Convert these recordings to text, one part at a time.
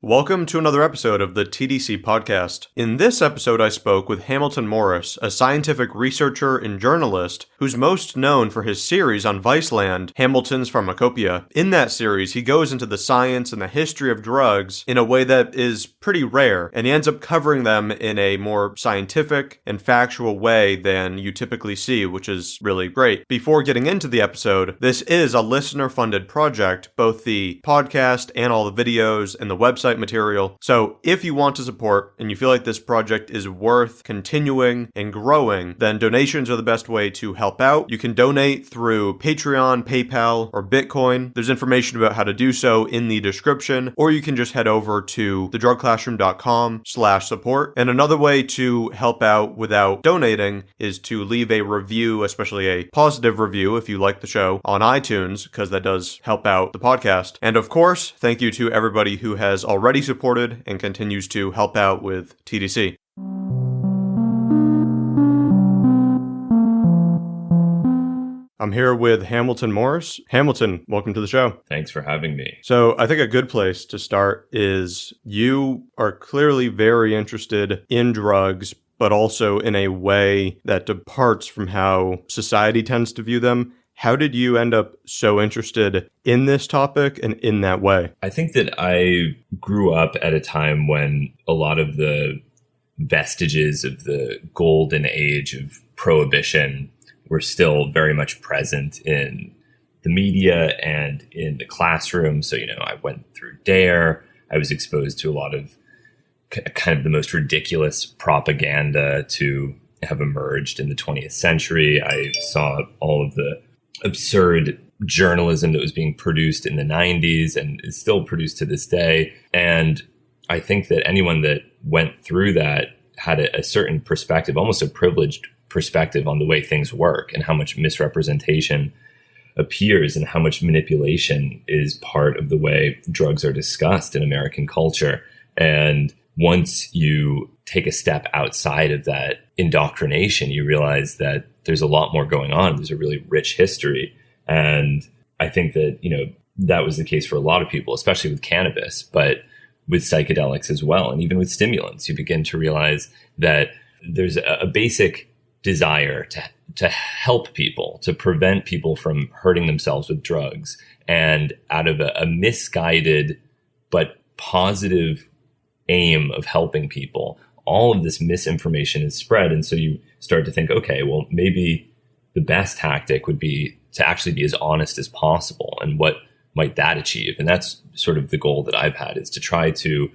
Welcome to another episode of the TDC podcast. In this episode, I spoke with Hamilton Morris, a scientific researcher and journalist who's most known for his series on Viceland, Hamilton's Pharmacopoeia. In that series, he goes into the science and the history of drugs in a way that is pretty rare, and he ends up covering them in a more scientific and factual way than you typically see, which is really great. Before getting into the episode, this is a listener-funded project, both the podcast and all the videos and the website material. So if you want to support and you feel like this project is worth continuing and growing, then donations are the best way to help out. You can donate through Patreon, PayPal, or Bitcoin. There's information about how to do so in the description, or you can just head over to thedrugclassroom.com/support. And another way to help out without donating is to leave a review, especially a positive review if you like the show, on iTunes, because that does help out the podcast. And of course, thank you to everybody who has already supported and continues to help out with TDC. I'm here with Hamilton Morris. Hamilton, welcome to the show. Thanks for having me. So I think a good place to start is you are clearly very interested in drugs, but also in a way that departs from how society tends to view them. How did you end up so interested in this topic and in that way? I think that I grew up at a time when a lot of the vestiges of the golden age of prohibition were still very much present in the media and in the classroom. So, I went through DARE. I was exposed to a lot of kind of the most ridiculous propaganda to have emerged in the 20th century. I saw all of the absurd journalism that was being produced in the 90s and is still produced to this day. And I think that anyone that went through that had a certain perspective, almost a privileged perspective on the way things work and how much misrepresentation appears and how much manipulation is part of the way drugs are discussed in American culture. And once you take a step outside of that indoctrination, you realize that there's a lot more going on. There's a really rich history. And I think that, that was the case for a lot of people, especially with cannabis, but with psychedelics as well. And even with stimulants, you begin to realize that there's a basic desire to help people, to prevent people from hurting themselves with drugs. And out of a misguided but positive aim of helping people, all of this misinformation is spread. And so you start to think, okay, well, maybe the best tactic would be to actually be as honest as possible. And what might that achieve? And that's sort of the goal that I've had, is to try to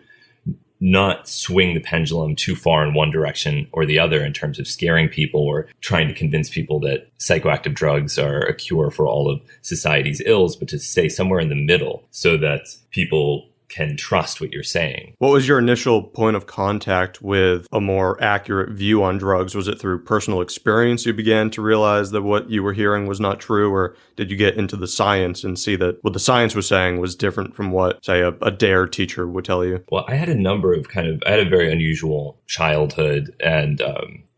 not swing the pendulum too far in one direction or the other in terms of scaring people or trying to convince people that psychoactive drugs are a cure for all of society's ills, but to stay somewhere in the middle so that people can trust what you're saying. What was your initial point of contact with a more accurate view on drugs? Was it through personal experience you began to realize that what you were hearing was not true, or did you get into the science and see that what the science was saying was different from what, say, a DARE teacher would tell you? Well, I had a very unusual childhood, and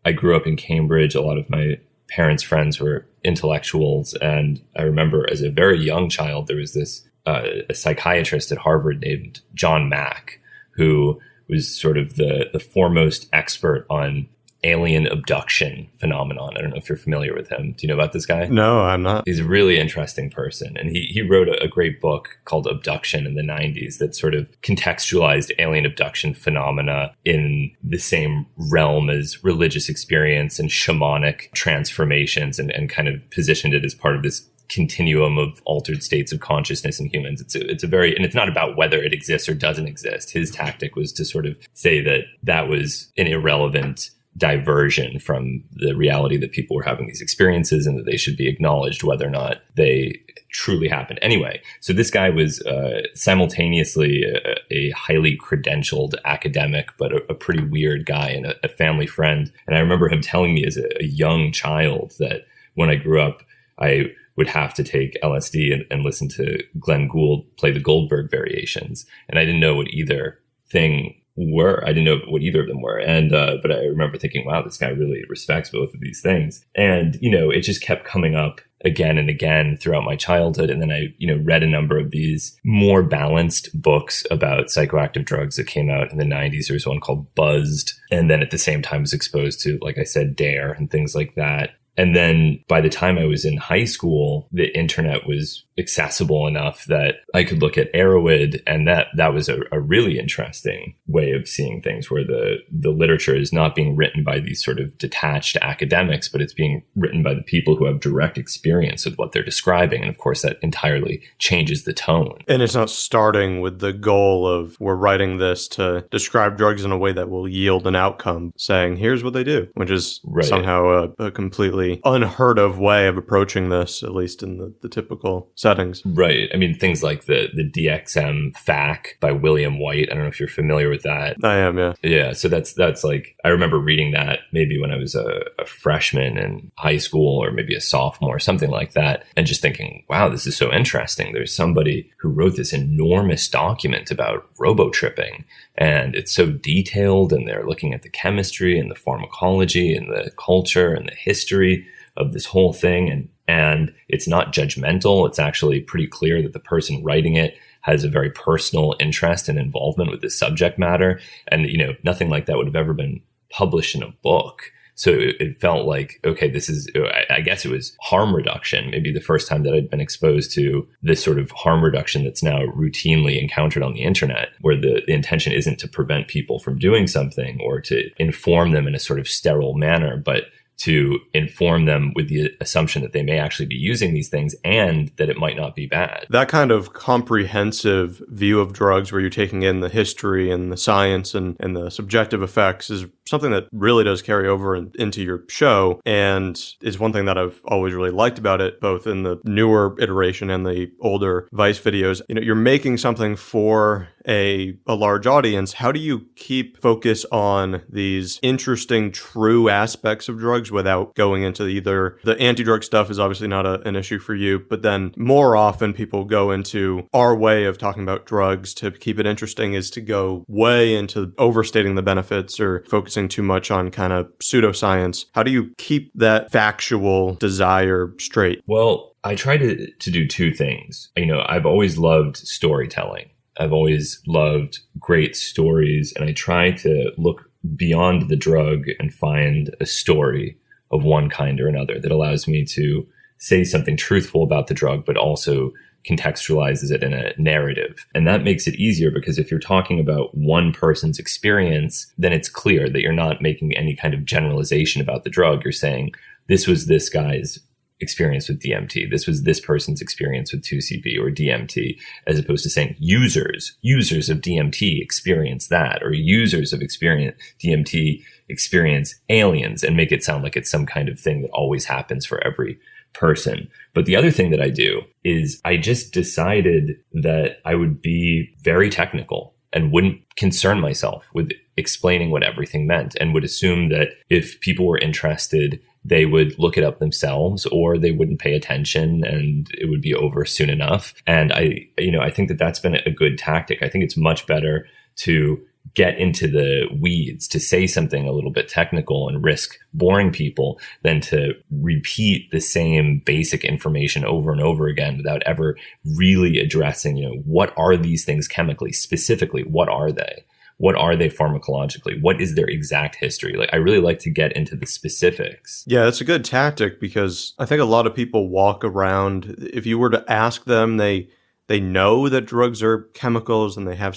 I grew up in Cambridge. A lot of my parents' friends were intellectuals, and I remember as a very young child, there was this a psychiatrist at Harvard named John Mack, who was sort of the foremost expert on alien abduction phenomenon. I don't know if you're familiar with him. Do you know about this guy? No, I'm not. He's a really interesting person. And he wrote a great book called Abduction in the 90s that sort of contextualized alien abduction phenomena in the same realm as religious experience and shamanic transformations, and kind of positioned it as part of this continuum of altered states of consciousness in humans. It's not about whether it exists or doesn't exist. His tactic was to sort of say that was an irrelevant diversion from the reality that people were having these experiences, and that they should be acknowledged whether or not they truly happened. Anyway, so this guy was simultaneously a highly credentialed academic, but a pretty weird guy and a family friend. And I remember him telling me as a young child that when I grew up, I would have to take LSD and listen to Glenn Gould play the Goldberg variations. And I didn't know what either thing were. I didn't know what either of them were. And, but I remember thinking, wow, this guy really respects both of these things. And, it just kept coming up again and again throughout my childhood. And then I, read a number of these more balanced books about psychoactive drugs that came out in the 90s. There was one called Buzzed. And then at the same time was exposed to, like I said, Dare and things like that. And then by the time I was in high school, the internet was accessible enough that I could look at Erowid, and that was a really interesting way of seeing things, where the literature is not being written by these sort of detached academics, but it's being written by the people who have direct experience with what they're describing. And of course, that entirely changes the tone. And it's not starting with the goal of, we're writing this to describe drugs in a way that will yield an outcome, saying, here's what they do, which is somehow a completely unheard of way of approaching this, at least in the typical settings. Right. I mean, things like the DXM FAQ by William White. I don't know if you're familiar with that. I am, yeah. Yeah. So that's like, I remember reading that maybe when I was a freshman in high school, or maybe a sophomore, something like that. And just thinking, wow, this is so interesting. There's somebody who wrote this enormous document about robotripping, and it's so detailed, and they're looking at the chemistry and the pharmacology and the culture and the history of this whole thing. And it's not judgmental. It's actually pretty clear that the person writing it has a very personal interest and involvement with the subject matter. And, nothing like that would have ever been published in a book. So it felt like, okay, this is, I guess it was harm reduction, maybe the first time that I'd been exposed to this sort of harm reduction that's now routinely encountered on the internet, where the intention isn't to prevent people from doing something or to inform them in a sort of sterile manner, but to inform them with the assumption that they may actually be using these things and that it might not be bad. That kind of comprehensive view of drugs, where you're taking in the history and the science and the subjective effects, is something that really does carry over into your show, and is one thing that I've always really liked about it, both in the newer iteration and the older Vice videos. You're making something for a large audience. How do you keep focus on these interesting, true aspects of drugs without going into either the anti-drug stuff is obviously not an issue for you, but then more often people go into our way of talking about drugs to keep it interesting is to go way into overstating the benefits or focusing too much on kind of pseudoscience. How do you keep that factual desire straight? Well, I try to do two things. I've always loved storytelling. I've always loved great stories, and I try to look beyond the drug and find a story of one kind or another that allows me to say something truthful about the drug, but also contextualizes it in a narrative. And that makes it easier, because if you're talking about one person's experience, then it's clear that you're not making any kind of generalization about the drug. You're saying, this was this guy's experience with DMT. This was this person's experience with 2CB or DMT, as opposed to saying users of DMT experience that, or users of DMT experience aliens, and make it sound like it's some kind of thing that always happens for every person. But the other thing that I do is I just decided that I would be very technical and wouldn't concern myself with explaining what everything meant, and would assume that if people were interested, they would look it up themselves, or they wouldn't pay attention and it would be over soon enough. And I think that that's been a good tactic. I think it's much better to get into the weeds, to say something a little bit technical and risk boring people, than to repeat the same basic information over and over again without ever really addressing, what are these things chemically? Specifically, what are they? What are they pharmacologically? What is their exact history? I really like to get into the specifics. Yeah, that's a good tactic, because I think a lot of people walk around, if you were to ask them, they know that drugs are chemicals, and they have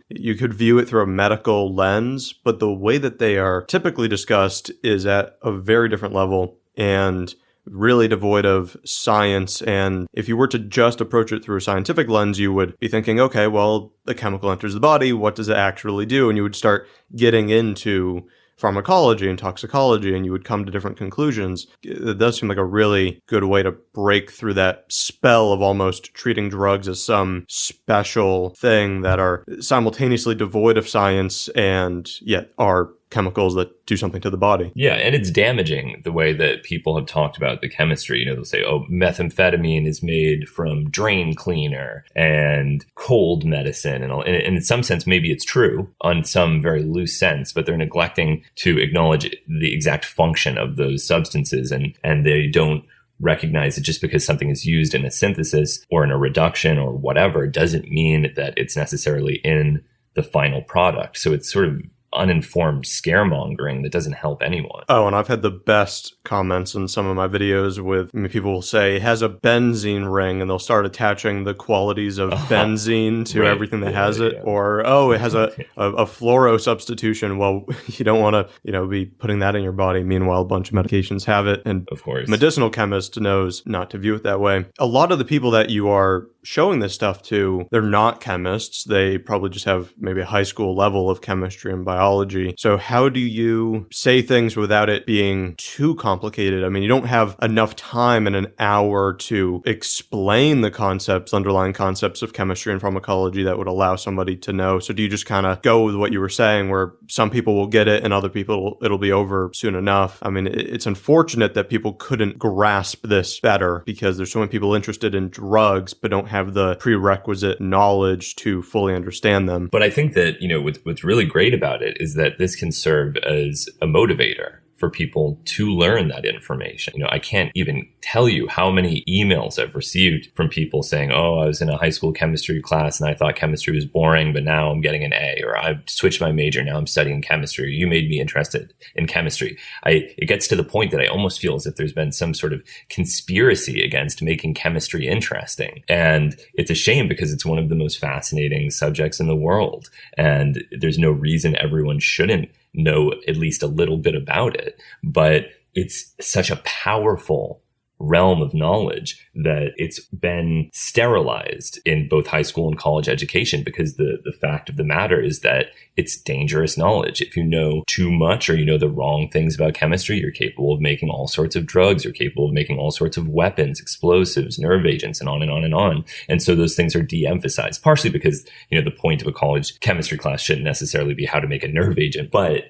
you could view it through a medical lens, but the way that they are typically discussed is at a very different level and really devoid of science. And if you were to just approach it through a scientific lens, you would be thinking, okay, well, the chemical enters the body. What does it actually do? And you would start getting into pharmacology and toxicology, and you would come to different conclusions. It does seem like a really good way to break through that spell of almost treating drugs as some special thing that are simultaneously devoid of science and yet are chemicals that do something to the body. Yeah, and it's damaging the way that people have talked about the chemistry. They'll say, oh, methamphetamine is made from drain cleaner and cold medicine. And in some sense, maybe it's true on some very loose sense, but they're neglecting to acknowledge the exact function of those substances, and they don't recognize that just because something is used in a synthesis or in a reduction or whatever doesn't mean that it's necessarily in the final product. So it's sort of uninformed scaremongering that doesn't help anyone. Oh, and I've had the best comments in some of my videos with, people will say it has a benzene ring, and they'll start attaching the qualities of benzene to everything that has it. Or, it has a fluoro substitution. Well, you don't want to, be putting that in your body. Meanwhile, a bunch of medications have it. And of course, medicinal chemist knows not to view it that way. A lot of the people that you are showing this stuff to, they're not chemists. They probably just have maybe a high school level of chemistry and biology. So how do you say things without it being too complicated? I mean, you don't have enough time in an hour to explain the underlying concepts of chemistry and pharmacology that would allow somebody to know. So do you just kind of go with what you were saying, where some people will get it and other people, it'll be over soon enough? I mean, it's unfortunate that people couldn't grasp this better, because there's so many people interested in drugs but don't have the prerequisite knowledge to fully understand them. But I think that, what's really great about it is that this can serve as a motivator for people to learn that information. I can't even tell you how many emails I've received from people saying, oh, I was in a high school chemistry class and I thought chemistry was boring, but now I'm getting an A, or I've switched my major, now I'm studying chemistry. You made me interested in chemistry. It gets to the point that I almost feel as if there's been some sort of conspiracy against making chemistry interesting. And it's a shame, because it's one of the most fascinating subjects in the world. And there's no reason everyone shouldn't know at least a little bit about it. But it's such a powerful realm of knowledge that it's been sterilized in both high school and college education, because the fact of the matter is that it's dangerous knowledge. If you know too much, or you know the wrong things about chemistry, you're capable of making all sorts of drugs, you're capable of making all sorts of weapons, explosives, nerve agents, and on and on and on. And so those things are de-emphasized, partially because, the point of a college chemistry class shouldn't necessarily be how to make a nerve agent, but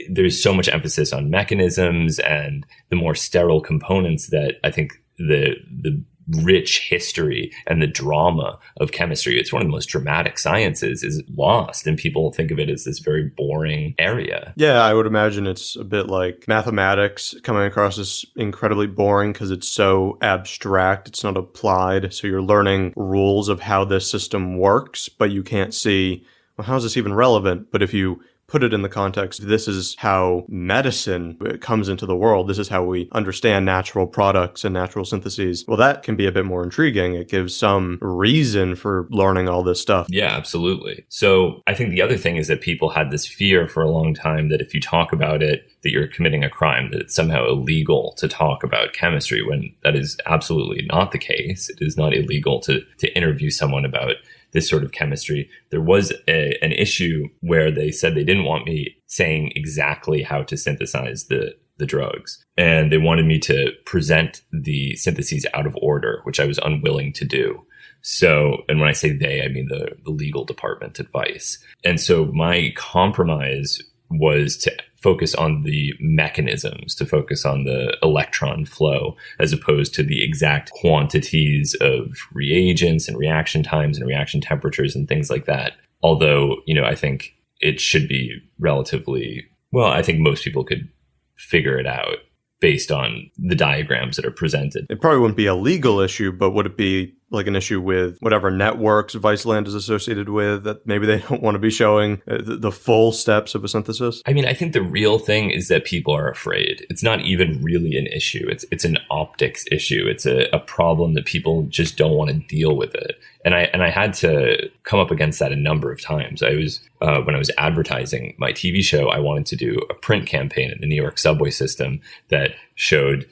there's so much emphasis on mechanisms and the more sterile components that I think the rich history and the drama of chemistry, it's one of the most dramatic sciences, is lost, and people think of it as this very boring area. Yeah, I would imagine it's a bit like mathematics coming across as incredibly boring because it's so abstract, it's not applied. So you're learning rules of how this system works, but you can't see, well, how is this even relevant? But if you put it in the context, this is how medicine comes into the world, this is how we understand natural products and natural syntheses, well, that can be a bit more intriguing. It gives some reason for learning all this stuff. Yeah, absolutely. So I think the other thing is that people had this fear for a long time that if you talk about it, that you're committing a crime, that it's somehow illegal to talk about chemistry, when that is absolutely not the case. It is not illegal to interview someone about this sort of chemistry. There was an issue where they said they didn't want me saying exactly how to synthesize the drugs. And they wanted me to present the syntheses out of order, which I was unwilling to do. So, and when I say they, I mean the legal department advice. And so my compromise was to focus on the mechanisms, to focus on the electron flow, as opposed to the exact quantities of reagents and reaction times and reaction temperatures and things like that. Although, I think it should be relatively, well, I think most people could figure it out based on the diagrams that are presented. It probably wouldn't be a legal issue, but would it be like an issue with whatever networks Viceland is associated with, that maybe they don't want to be showing the full steps of a synthesis? I mean, I think the real thing is that people are afraid. It's not even really an issue. It's an optics issue. It's a problem that people just don't want to deal with it. And I had to come up against that a number of times. I was when I was advertising my TV show, I wanted to do a print campaign in the New York subway system that showed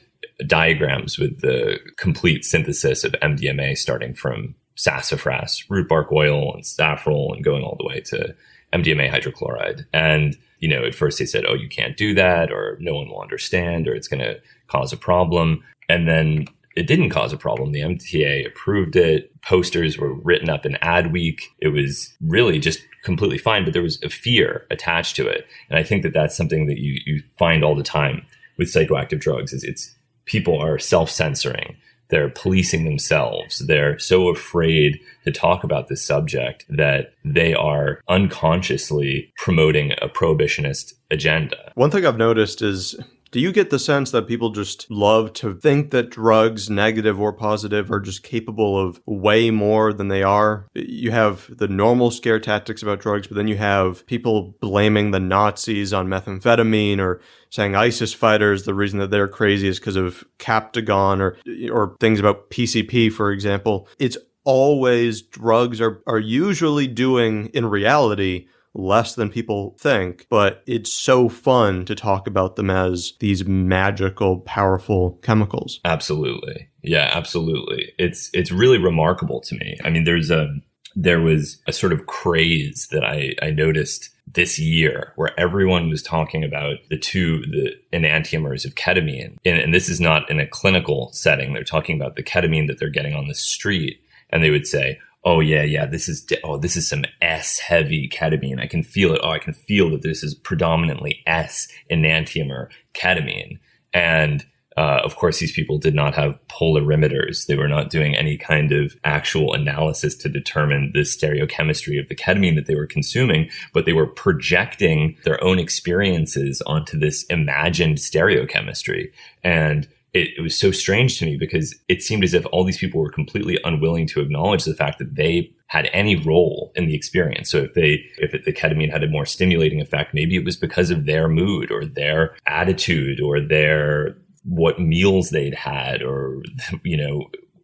diagrams with the complete synthesis of MDMA, starting from sassafras, root bark oil, and saffrol, and going all the way to MDMA hydrochloride. And, at first they said, oh, you can't do that, or no one will understand, or it's going to cause a problem. And then it didn't cause a problem. The MTA approved it. Posters were written up in Adweek. It was really just completely fine, but there was a fear attached to it. And I think that that's something that you find all the time with psychoactive drugs, is it's people are self-censoring. They're policing themselves. They're so afraid to talk about this subject that they are unconsciously promoting a prohibitionist agenda. One thing I've noticed is Do you get the sense that people just love to think that drugs, negative or positive, are just capable of way more than they are? You have the normal scare tactics about drugs, but then you have people blaming the Nazis on methamphetamine or saying ISIS fighters, the reason that they're crazy is because of Captagon or things about PCP, for example. It's always drugs are usually doing, in reality, less than people think, but it's so fun to talk about them as these magical, powerful chemicals. Absolutely. Yeah, absolutely. It's really remarkable to me. I mean, there was a sort of craze that I noticed this year where everyone was talking about the enantiomers of ketamine. And this is not in a clinical setting. They're talking about the ketamine that they're getting on the street. And they would say, oh yeah, this is some S heavy ketamine. I can feel it. Oh, I can feel that this is predominantly S enantiomer ketamine. And of course, these people did not have polarimeters. They were not doing any kind of actual analysis to determine the stereochemistry of the ketamine that they were consuming, but they were projecting their own experiences onto this imagined stereochemistry. And it was so strange to me because it seemed as if all these people were completely unwilling to acknowledge the fact that they had any role in the experience. So if the ketamine had a more stimulating effect, maybe it was because of their mood or their attitude or what meals they'd had or,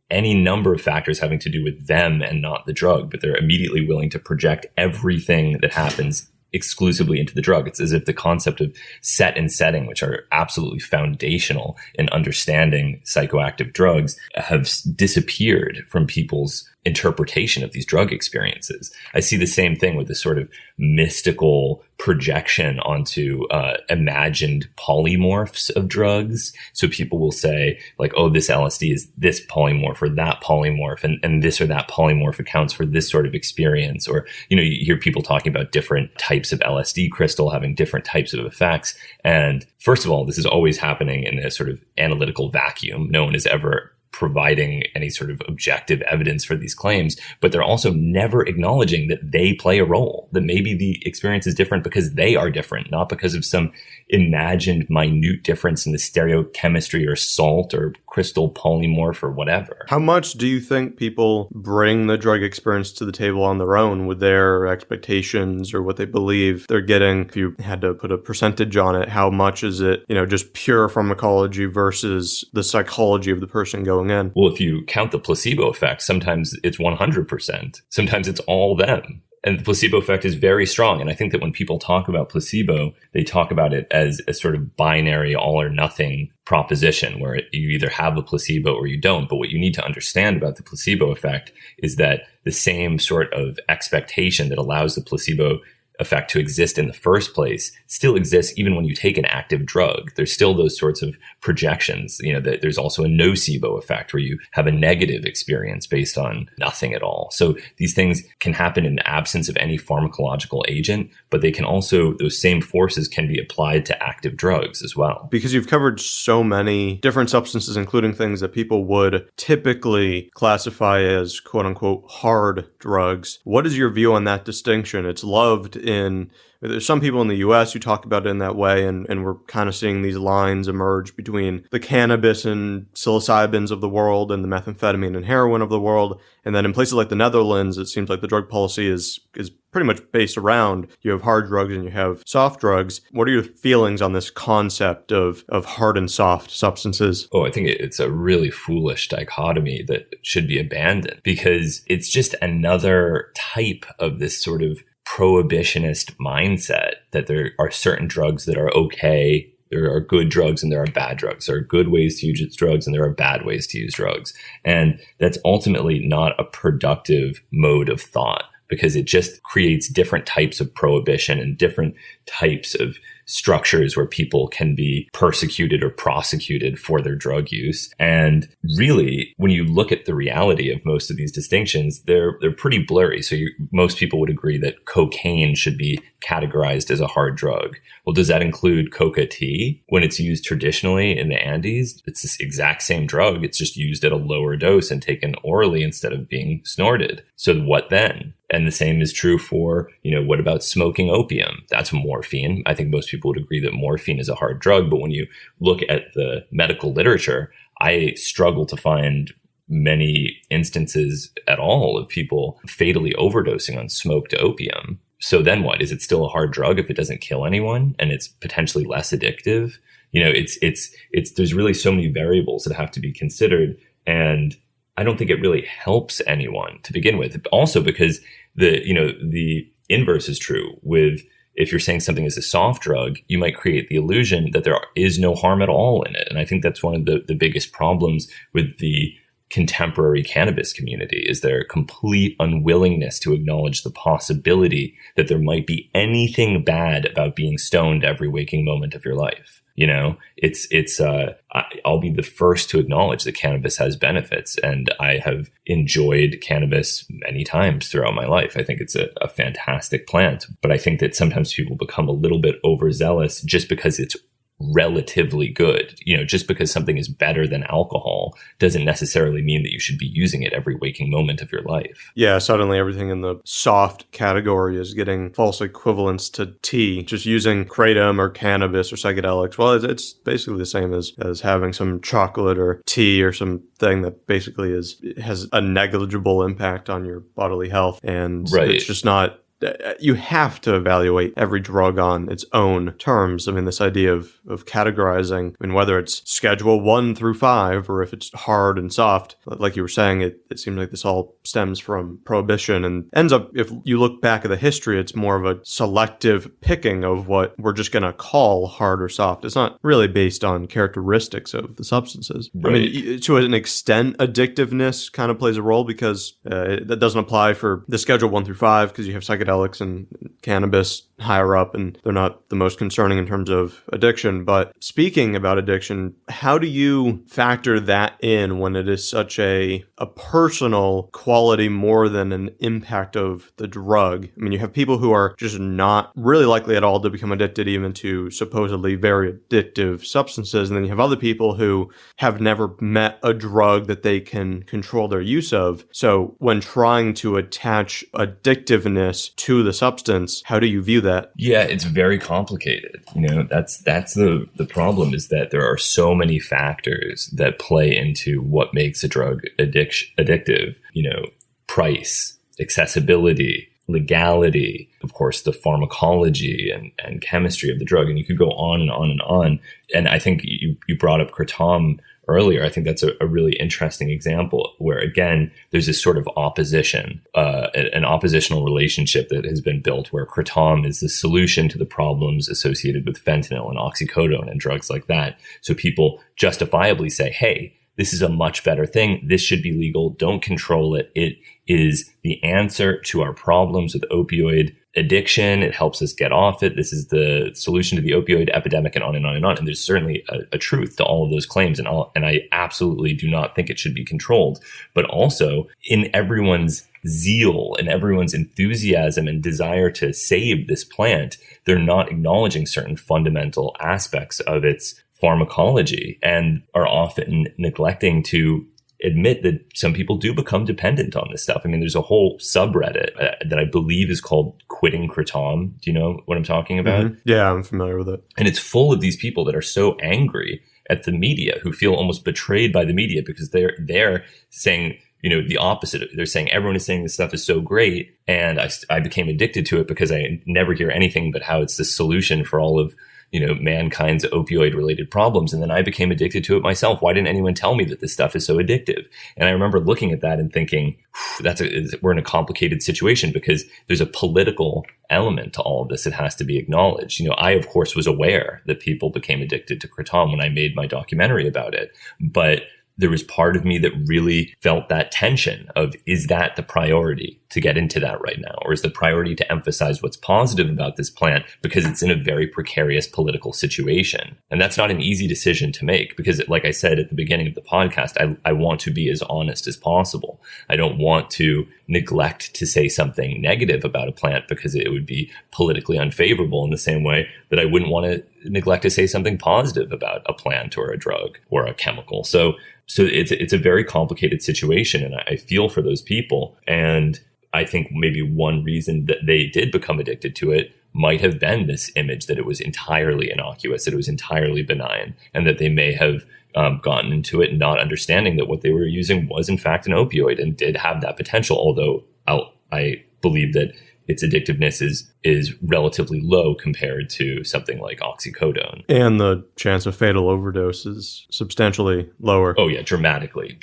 any number of factors having to do with them and not the drug, but they're immediately willing to project everything that happens exclusively into the drug. It's as if the concept of set and setting, which are absolutely foundational in understanding psychoactive drugs, have disappeared from people's interpretation of these drug experiences. I see the same thing with this sort of mystical projection onto imagined polymorphs of drugs. So people will say like, oh, this LSD is this polymorph or that polymorph, and this or that polymorph accounts for this sort of experience. Or, you hear people talking about different types of LSD crystal having different types of effects. And first of all, this is always happening in a sort of analytical vacuum. No one is ever providing any sort of objective evidence for these claims, but they're also never acknowledging that they play a role, that maybe the experience is different because they are different, not because of some imagined minute difference in the stereochemistry or salt or crystal polymorph or whatever. How much do you think people bring the drug experience to the table on their own with their expectations or what they believe they're getting? If you had to put a percentage on it, how much is it, just pure pharmacology versus the psychology of the person going in? Well, if you count the placebo effect, sometimes it's 100%. Sometimes it's all them. And the placebo effect is very strong. And I think that when people talk about placebo, they talk about it as a sort of binary all or nothing proposition where you either have a placebo or you don't. But what you need to understand about the placebo effect is that the same sort of expectation that allows the placebo effect to exist in the first place still exists even when you take an active drug. There's still those sorts of projections. There's also a nocebo effect where you have a negative experience based on nothing at all. So these things can happen in the absence of any pharmacological agent, but they can also, those same forces can be applied to active drugs as well. Because you've covered so many different substances, including things that people would typically classify as quote unquote hard drugs. What is your view on that distinction? It's loved there's some people in the US who talk about it in that way, and we're kind of seeing these lines emerge between the cannabis and psilocybins of the world and the methamphetamine and heroin of the world. And then in places like the Netherlands, it seems like the drug policy is pretty much based around you have hard drugs and you have soft drugs. What are your feelings on this concept of hard and soft substances? Oh, I think it's a really foolish dichotomy that should be abandoned because it's just another type of this sort of prohibitionist mindset that there are certain drugs that are okay. There are good drugs and there are bad drugs. There are good ways to use drugs and there are bad ways to use drugs. And that's ultimately not a productive mode of thought because it just creates different types of prohibition and different types of structures where people can be persecuted or prosecuted for their drug use. And really, when you look at the reality of most of these distinctions, they're pretty blurry. So most people would agree that cocaine should be categorized as a hard drug. Well, does that include coca tea? When it's used traditionally in the Andes, it's this exact same drug. It's just used at a lower dose and taken orally instead of being snorted. So what then? And the same is true for, what about smoking opium? That's morphine. I think most people people would agree that morphine is a hard drug. But when you look at the medical literature, I struggle to find many instances at all of people fatally overdosing on smoked opium. So then what? Is it still a hard drug if it doesn't kill anyone and it's potentially less addictive? There's really so many variables that have to be considered. And I don't think it really helps anyone to begin with. Also because the inverse is true with, if you're saying something is a soft drug, you might create the illusion that there is no harm at all in it. And I think that's one of the biggest problems with the contemporary cannabis community, is their complete unwillingness to acknowledge the possibility that there might be anything bad about being stoned every waking moment of your life. I'll be the first to acknowledge that cannabis has benefits, and I have enjoyed cannabis many times throughout my life. I think it's a fantastic plant, but I think that sometimes people become a little bit overzealous just because it's relatively good. Just because something is better than alcohol doesn't necessarily mean that you should be using it every waking moment of your life. Yeah, suddenly everything in the soft category is getting false equivalents to tea. Just using kratom or cannabis or psychedelics, well, it's basically the same as having some chocolate or tea or something that basically has a negligible impact on your bodily health. And right. It's just not... You have to evaluate every drug on its own terms. I mean, this idea of categorizing, whether it's schedule 1 through 5 or if it's hard and soft, like you were saying, it seems like this all stems from prohibition and ends up, if you look back at the history, it's more of a selective picking of what we're just going to call hard or soft. It's not really based on characteristics of the substances. Right. I mean, to an extent, addictiveness kind of plays a role because that doesn't apply for the schedule 1 through 5 because you have psychedelics and cannabis higher up, and they're not the most concerning in terms of addiction. But speaking about addiction, how do you factor that in when it is such a personal quality more than an impact of the drug? I mean, you have people who are just not really likely at all to become addicted even to supposedly very addictive substances. And then you have other people who have never met a drug that they can control their use of. So when trying to attach addictiveness to the substance, how do you view that? Yeah, it's very complicated. That's the problem, is that there are so many factors that play into what makes a drug addictive. Price, accessibility, legality, of course, the pharmacology and chemistry of the drug. And you could go on and on and on. And I think you brought up kratom earlier. I think that's a really interesting example where, again, there's this sort of opposition, an oppositional relationship that has been built where kratom is the solution to the problems associated with fentanyl and oxycodone and drugs like that. So people justifiably say, hey, this is a much better thing. This should be legal. Don't control it. It is the answer to our problems with opioid addiction. It helps us get off it. This is the solution to the opioid epidemic, and on and on and on. And there's certainly a truth to all of those claims. And I absolutely do not think it should be controlled. But also, in everyone's zeal and everyone's enthusiasm and desire to save this plant, they're not acknowledging certain fundamental aspects of its pharmacology and are often neglecting to admit that some people do become dependent on this stuff. I mean, there's a whole subreddit that I believe is called Quitting Kratom. Do you know what I'm talking about? Mm-hmm. Yeah, I'm familiar with it. And it's full of these people that are so angry at the media, who feel almost betrayed by the media because they're saying, the opposite. They're saying everyone is saying this stuff is so great, and I became addicted to it because I never hear anything but how it's the solution for all of mankind's opioid related problems. And then I became addicted to it myself. Why didn't anyone tell me that this stuff is so addictive? And I remember looking at that and thinking, we're in a complicated situation because there's a political element to all of this that has to be acknowledged. I, of course, was aware that people became addicted to kratom when I made my documentary about it. But there was part of me that really felt that tension of, is that the priority to get into that right now? Or is the priority to emphasize what's positive about this plant because it's in a very precarious political situation? And that's not an easy decision to make because, like I said at the beginning of the podcast, I want to be as honest as possible. I don't want to neglect to say something negative about a plant because it would be politically unfavorable, in the same way that I wouldn't want to neglect to say something positive about a plant or a drug or a chemical. So it's a very complicated situation, and I feel for those people. And I think maybe one reason that they did become addicted to it might have been this image that it was entirely innocuous, that it was entirely benign, and that they may have gotten into it not understanding that what they were using was in fact an opioid and did have that potential, although I believe that its addictiveness is relatively low compared to something like oxycodone. And the chance of fatal overdose is substantially lower. Oh yeah, dramatically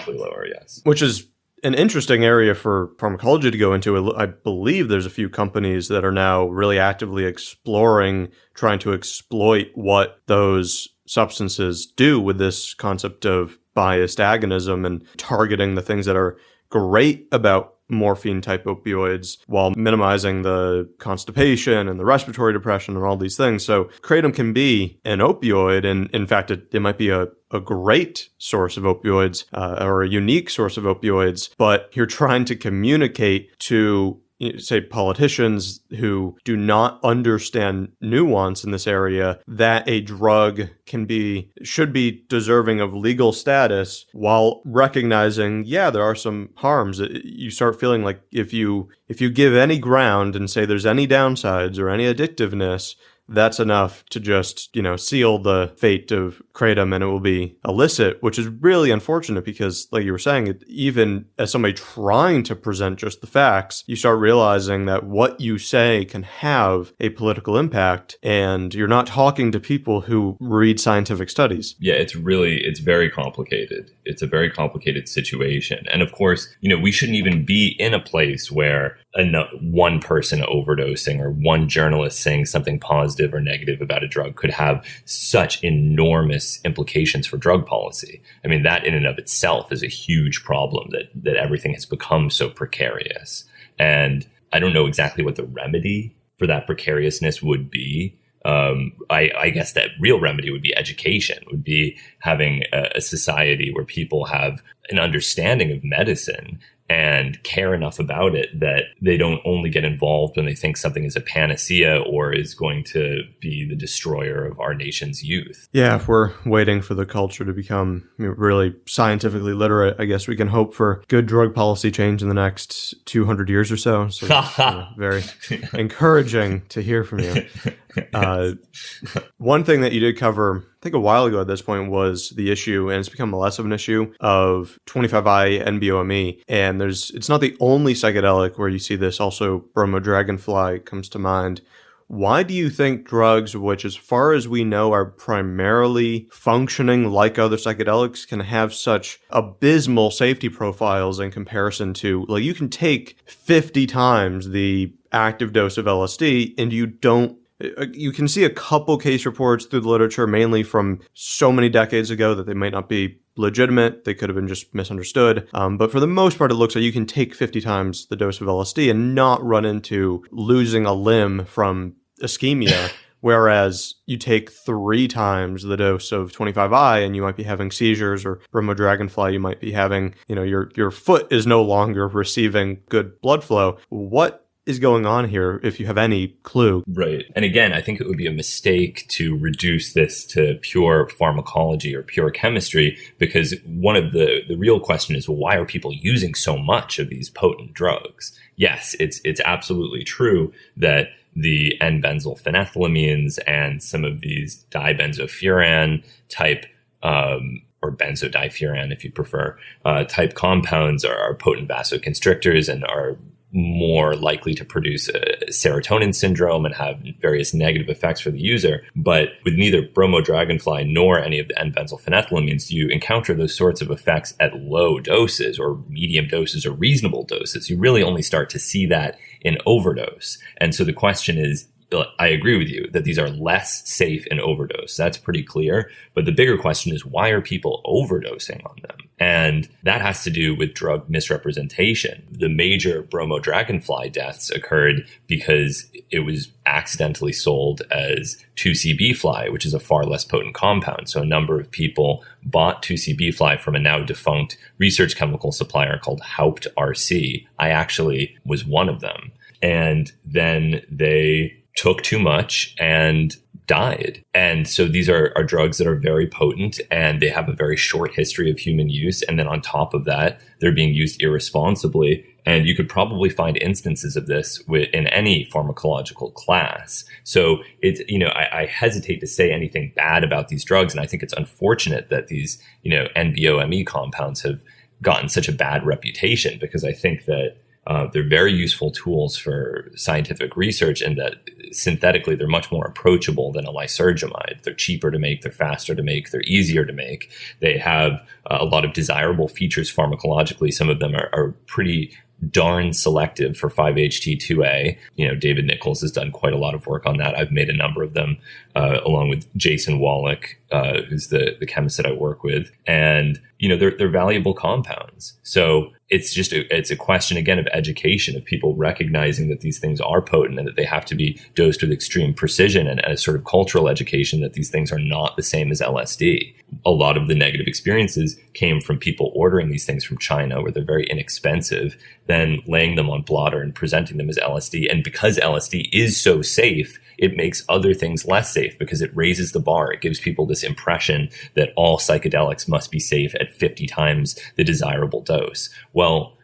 lower, yes. Which is an interesting area for pharmacology to go into. I believe there's a few companies that are now really actively exploring, trying to exploit what those substances do with this concept of biased agonism and targeting the things that are great about morphine type opioids while minimizing the constipation and the respiratory depression and all these things. So kratom can be an opioid, and in fact, it might be a great source of opioids or a unique source of opioids, but you're trying to communicate to, say, politicians who do not understand nuance in this area that a drug should be deserving of legal status, while recognizing, yeah, there are some harms. You start feeling like if you give any ground and say there's any downsides or any addictiveness, that's enough to just, seal the fate of kratom and it will be illicit, which is really unfortunate because, like you were saying, even as somebody trying to present just the facts, you start realizing that what you say can have a political impact, and you're not talking to people who read scientific studies. Yeah, it's very complicated. It's a very complicated situation. And of course, we shouldn't even be in a place where one person overdosing or one journalist saying something positive or negative about a drug could have such enormous implications for drug policy. I mean, that in and of itself is a huge problem, that everything has become so precarious. And I don't know exactly what the remedy for that precariousness would be. I guess that real remedy would be education, would be having a society where people have an understanding of medicine and care enough about it that they don't only get involved when they think something is a panacea or is going to be the destroyer of our nation's youth. Yeah, if we're waiting for the culture to become really scientifically literate, I guess we can hope for good drug policy change in the next 200 years or so. So that's very encouraging to hear from you. One thing that you did cover, I think a while ago at this point, was the issue, and it's become less of an issue, of 25I NBOME. And it's not the only psychedelic where you see this. Also, Bromo Dragonfly comes to mind. Why do you think drugs, which as far as we know are primarily functioning like other psychedelics, can have such abysmal safety profiles in comparison to, like, you can take 50 times the active dose of LSD and you can see a couple case reports through the literature, mainly from so many decades ago that they might not be legitimate. They could have been just misunderstood. But for the most part, it looks like you can take 50 times the dose of LSD and not run into losing a limb from ischemia. Whereas you take 3 times the dose of 25I and you might be having seizures, or Bromo Dragonfly, you might be having, your foot is no longer receiving good blood flow. What is going on here, if you have any clue? Right. And again, I think it would be a mistake to reduce this to pure pharmacology or pure chemistry, because one of the real question is, well, why are people using so much of these potent drugs? Yes, it's absolutely true that the N-benzyl phenethylamines and some of these dibenzofuran type or benzodifuran, if you prefer, type compounds are potent vasoconstrictors and are more likely to produce a serotonin syndrome and have various negative effects for the user. But with neither Bromo Dragonfly nor any of the N-benzyl phenethylamines, you encounter those sorts of effects at low doses or medium doses or reasonable doses. You really only start to see that in overdose. And so the question is, I agree with you that these are less safe in overdose. That's pretty clear. But the bigger question is, why are people overdosing on them? And that has to do with drug misrepresentation. The major Bromo Dragonfly deaths occurred because it was accidentally sold as 2CB fly, which is a far less potent compound. So a number of people bought 2CB fly from a now defunct research chemical supplier called Haupt RC. I actually was one of them. And then they took too much and died. And so these are drugs that are very potent, and they have a very short history of human use. And then on top of that, they're being used irresponsibly. And you could probably find instances of this in any pharmacological class. So it's, I hesitate to say anything bad about these drugs. And I think it's unfortunate that these, NBOME compounds have gotten such a bad reputation, because I think that they're very useful tools for scientific research, and that synthetically they're much more approachable than a lysergamide. They're cheaper to make, they're faster to make, they're easier to make. They have a lot of desirable features pharmacologically. Some of them are pretty darn selective for 5-HT2A. David Nichols has done quite a lot of work on that. I've made a number of them along with Jason Wallach, who's the chemist that I work with. And, they're valuable compounds. So it's a question, again, of education, of people recognizing that these things are potent and that they have to be dosed with extreme precision, and a sort of cultural education that these things are not the same as LSD. A lot of the negative experiences came from people ordering these things from China, where they're very inexpensive, then laying them on blotter and presenting them as LSD. And because LSD is so safe, it makes other things less safe, because it raises the bar. It gives people this impression that all psychedelics must be safe at 50 times the desirable dose. Well,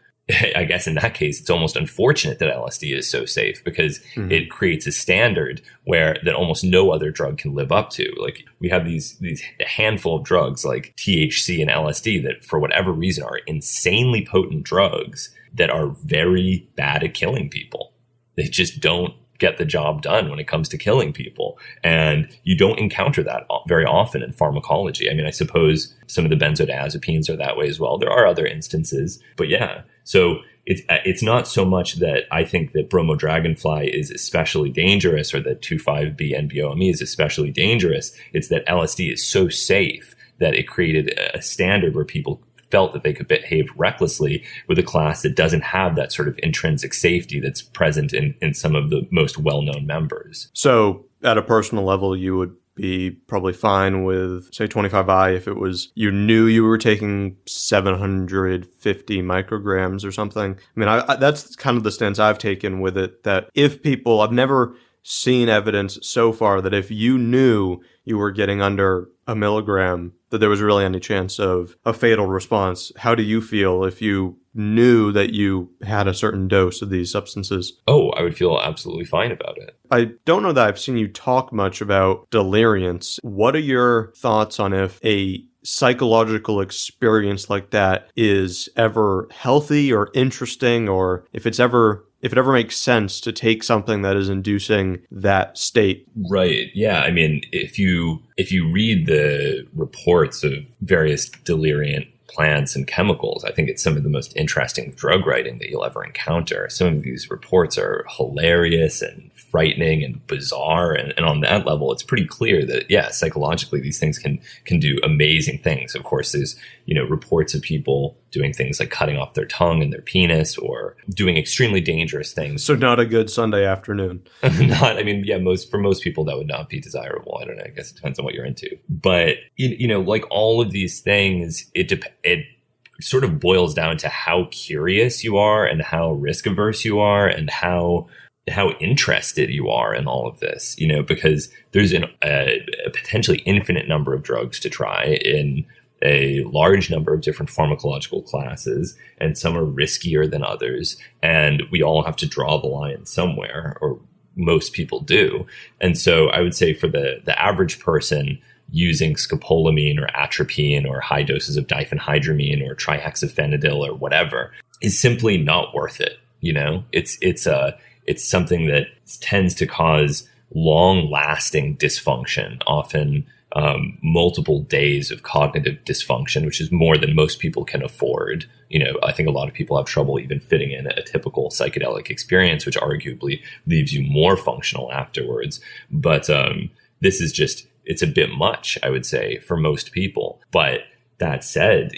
I guess in that case, it's almost unfortunate that LSD is so safe, because it creates a standard that almost no other drug can live up to. Like, we have these handful of drugs like THC and LSD that, for whatever reason, are insanely potent drugs that are very bad at killing people. They just don't get the job done when it comes to killing people. And you don't encounter that very often in pharmacology. I mean, I suppose some of the benzodiazepines are that way as well. There are other instances, but yeah. So it's not so much that I think that bromo dragonfly is especially dangerous, or that 2,5-B NBOME is especially dangerous. It's that LSD is so safe that it created a standard where people felt that they could behave recklessly with a class that doesn't have that sort of intrinsic safety that's present in some of the most well-known members. So at a personal level, you would be probably fine with, say, 25I if it was, you knew you were taking 750 micrograms or something. I mean, that's kind of the stance I've taken with it, that if people, I've never seen evidence so far that if you knew you were getting under a milligram, that there was really any chance of a fatal response. How do you feel if you knew that you had a certain dose of these substances? Oh, I would feel absolutely fine about it. I don't know that I've seen you talk much about deliriants. What are your thoughts on if a psychological experience like that is ever healthy or interesting, or if it ever makes sense to take something that is inducing that state? Right. Yeah. I mean, if you read the reports of various deliriant plants and chemicals, I think it's some of the most interesting drug writing that you'll ever encounter. Some of these reports are hilarious and frightening and bizarre. And on that level, it's pretty clear that, yeah, psychologically, these things can do amazing things. Of course, there's, reports of people doing things like cutting off their tongue and their penis, or doing extremely dangerous things. So not a good Sunday afternoon. For most people, that would not be desirable. I don't know. I guess it depends on what you're into. But, like all of these things, it sort of boils down to how curious you are and how risk averse you are and how interested you are in all of this, because there's a potentially infinite number of drugs to try in a large number of different pharmacological classes, and some are riskier than others. And we all have to draw the line somewhere, or most people do. And so I would say for the average person, using scopolamine or atropine or high doses of diphenhydramine or trihexyphenidyl or whatever is simply not worth it. It's something that tends to cause long-lasting dysfunction, often multiple days of cognitive dysfunction, which is more than most people can afford. I think a lot of people have trouble even fitting in a typical psychedelic experience, which arguably leaves you more functional afterwards. But this is just, it's a bit much, I would say, for most people. But that said,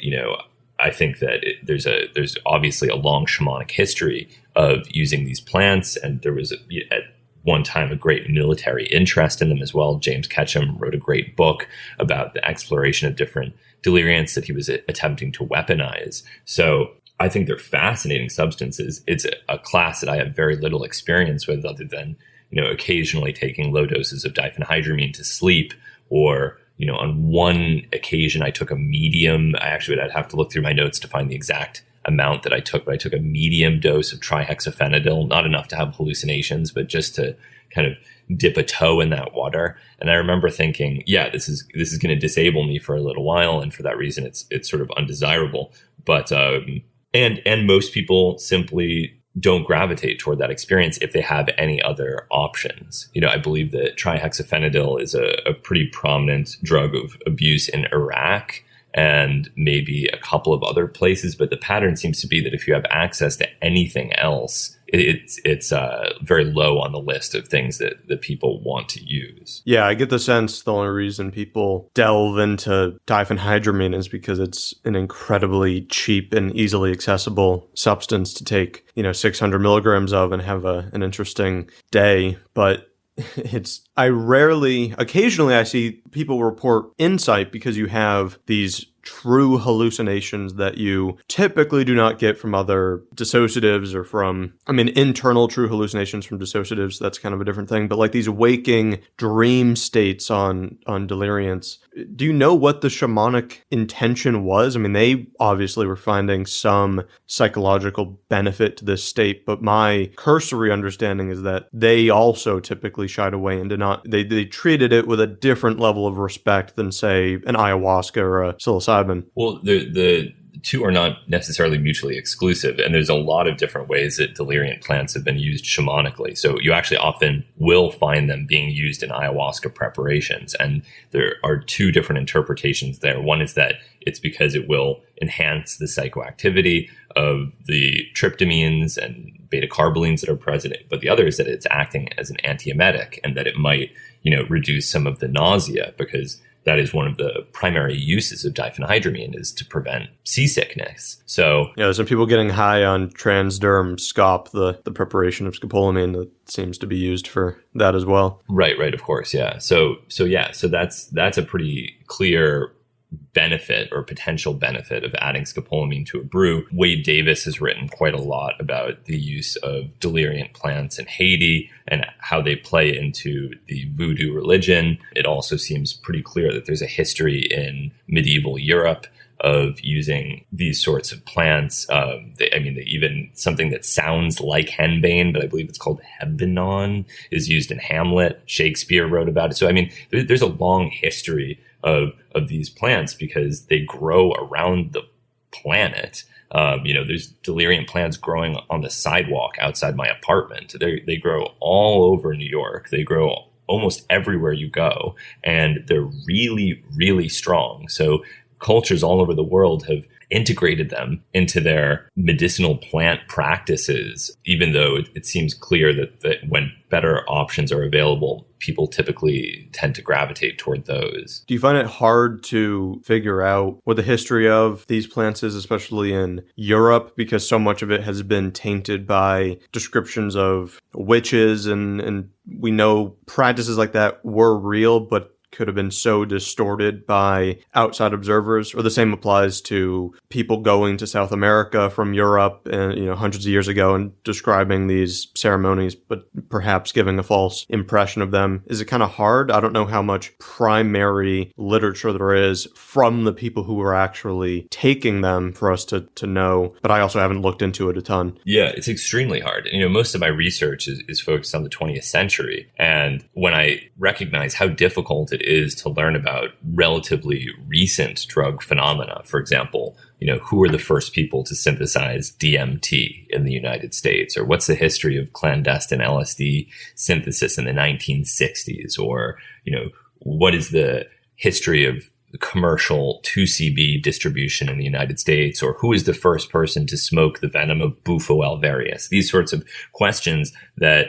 I think that there's obviously a long shamanic history of using these plants, and there was at one time a great military interest in them as well. James Ketchum wrote a great book about the exploration of different deliriants that he was attempting to weaponize. So I think they're fascinating substances. It's a class that I have very little experience with, other than occasionally taking low doses of diphenhydramine to sleep, or, on one occasion I took a medium. I'd have to look through my notes to find the exact amount that I took, but I took a medium dose of trihexyphenidyl, not enough to have hallucinations, but just to kind of dip a toe in that water. And I remember thinking, yeah, this is going to disable me for a little while, and for that reason, it's sort of undesirable. But and most people simply don't gravitate toward that experience if they have any other options. I believe that trihexyphenidyl is a pretty prominent drug of abuse in Iraq and maybe a couple of other places, but the pattern seems to be that if you have access to anything else, it's very low on the list of things that people want to use. Yeah, I get the sense the only reason people delve into diphenhydramine is because it's an incredibly cheap and easily accessible substance to take, 600 milligrams of and have an interesting day. But occasionally I see people report insight because you have these true hallucinations that you typically do not get from other dissociatives or from, internal true hallucinations from dissociatives. That's kind of a different thing. But like these waking dream states on Deliriants, do you know what the shamanic intention was? they obviously were finding some psychological benefit to this state, but my cursory understanding is that they also typically shied away and did not, they treated it with a different level of respect than, say, an ayahuasca or a psilocybin. Well, the two are not necessarily mutually exclusive, and there's a lot of different ways that deliriant plants have been used shamanically. So you actually often will find them being used in ayahuasca preparations, and there are two different interpretations there. One is that it's because it will enhance the psychoactivity of the tryptamines and beta-carbolines that are present, but the other is that it's acting as an antiemetic, and that it might, reduce some of the nausea, because that is one of the primary uses of diphenhydramine, is to prevent seasickness. So there's some people getting high on transderm scop, the preparation of scopolamine that seems to be used for that as well. Right, of course, yeah. So that's a pretty clear benefit or potential benefit of adding scopolamine to a brew. Wade Davis has written quite a lot about the use of deliriant plants in Haiti and how they play into the voodoo religion. It also seems pretty clear that there's a history in medieval Europe of using these sorts of plants. Even something that sounds like henbane, but I believe it's called hebenon, is used in Hamlet. Shakespeare wrote about it. So, there's a long history of these plants because they grow around the planet. There's delirium plants growing on the sidewalk outside my apartment. They grow all over New York. They grow almost everywhere you go, and they're really, really strong. So cultures all over the world have integrated them into their medicinal plant practices, even though it seems clear that when better options are available, people typically tend to gravitate toward those. Do you find it hard to figure out what the history of these plants is, especially in Europe, because so much of it has been tainted by descriptions of witches, and we know practices like that were real, but could have been so distorted by outside observers? Or the same applies to people going to South America from Europe and hundreds of years ago and describing these ceremonies, but perhaps giving a false impression of them. Is it kind of hard? I don't know how much primary literature there is from the people who were actually taking them for us to know, but I also haven't looked into it a ton. Yeah, it's extremely hard. Most of my research is focused on the 20th century. And when I recognize how difficult it is to learn about relatively recent drug phenomena, for example, who were the first people to synthesize DMT in the United States, or what's the history of clandestine LSD synthesis in the 1960s, or, what is the history of commercial 2CB distribution in the United States, or who is the first person to smoke the venom of Bufo alvarius? These sorts of questions that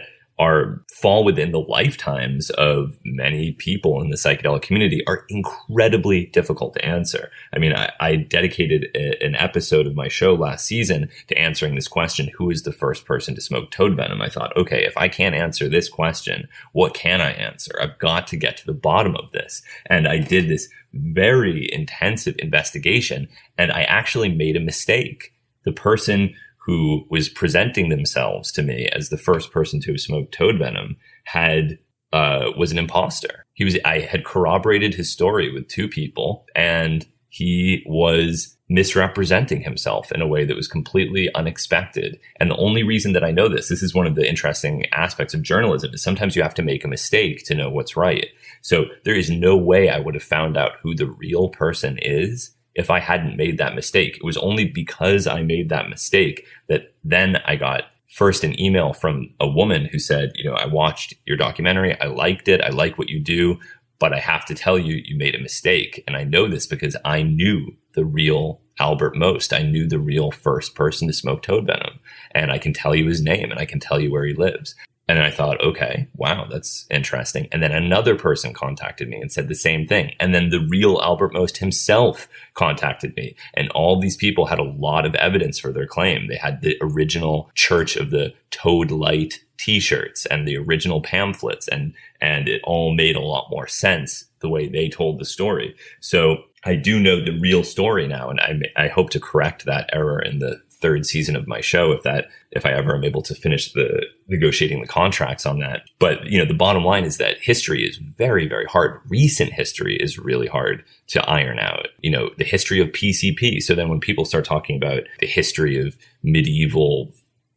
fall within the lifetimes of many people in the psychedelic community are incredibly difficult to answer. I dedicated an episode of my show last season to answering this question: who is the first person to smoke toad venom? I thought, okay, if I can't answer this question, what can I answer? I've got to get to the bottom of this. And I did this very intensive investigation, and I actually made a mistake. The person who was presenting themselves to me as the first person to have smoked toad venom was an imposter. I had corroborated his story with 2 people, and he was misrepresenting himself in a way that was completely unexpected. And the only reason that I know this is one of the interesting aspects of journalism, is sometimes you have to make a mistake to know what's right. So there is no way I would have found out who the real person is if I hadn't made that mistake. It was only because I made that mistake that then I got first an email from a woman who said, I watched your documentary. I liked it. I like what you do, but I have to tell you, you made a mistake. And I know this because I knew the real Albert Most. I knew the real first person to smoke toad venom. And I can tell you his name and I can tell you where he lives. And I thought, okay, wow, that's interesting. And then another person contacted me and said the same thing. And then the real Albert Most himself contacted me. And all these people had a lot of evidence for their claim. They had the original Church of the Toad Light t-shirts and the original pamphlets. And it all made a lot more sense the way they told the story. So I do know the real story now. And I hope to correct that error in the 3rd season of my show, if I ever am able to finish the negotiating the contracts on that. But, the bottom line is that history is very, very hard. Recent history is really hard to iron out, the history of PCP. So then when people start talking about the history of medieval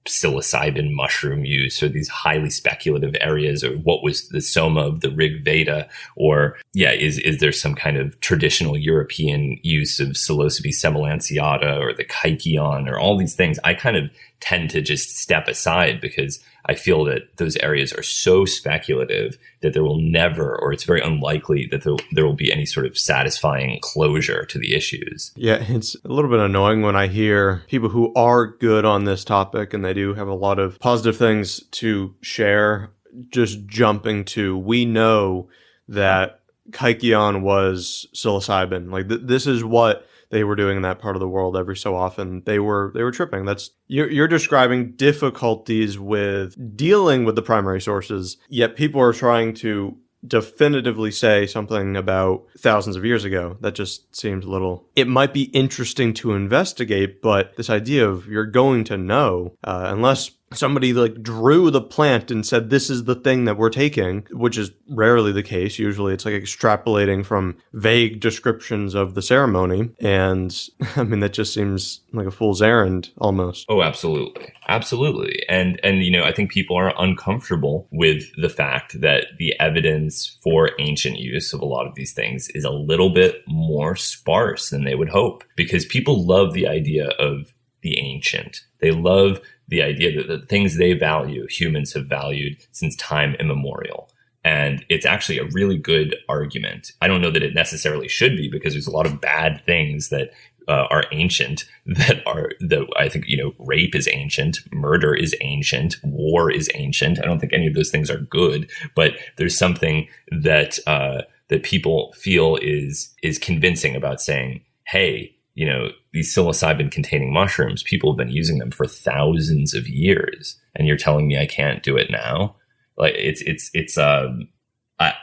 psilocybin mushroom use, or these highly speculative areas, or what was the soma of the Rig Veda, or is there some kind of traditional European use of psilocybe semilanceata or the kykeon, or all these things, I kind of tend to just step aside because I feel that those areas are so speculative that there will never, or it's very unlikely that there will be any sort of satisfying closure to the issues. Yeah, it's a little bit annoying when I hear people who are good on this topic and they do have a lot of positive things to share, just jumping to, we know that kykeon was psilocybin. Like this is what they were doing in that part of the world every so often. They were tripping. You're describing difficulties with dealing with the primary sources, yet people are trying to definitively say something about thousands of years ago. That just seems a little... It might be interesting to investigate, but this idea of you're going to know, unless somebody drew the plant and said, this is the thing that we're taking, which is rarely the case. Usually it's extrapolating from vague descriptions of the ceremony. And I mean, that just seems like a fool's errand almost. Oh, absolutely. Absolutely. And I think people are uncomfortable with the fact that the evidence for ancient use of a lot of these things is a little bit more sparse than they would hope, because people love the idea of the ancient. They love the idea that the things they value, humans have valued since time immemorial. And it's actually a really good argument. I don't know that it necessarily should be, because there's a lot of bad things that are ancient that I think, rape is ancient, murder is ancient, war is ancient. I don't think any of those things are good, but there's something that people feel is convincing about saying, hey, these psilocybin containing mushrooms, people have been using them for thousands of years, and you're telling me I can't do it now?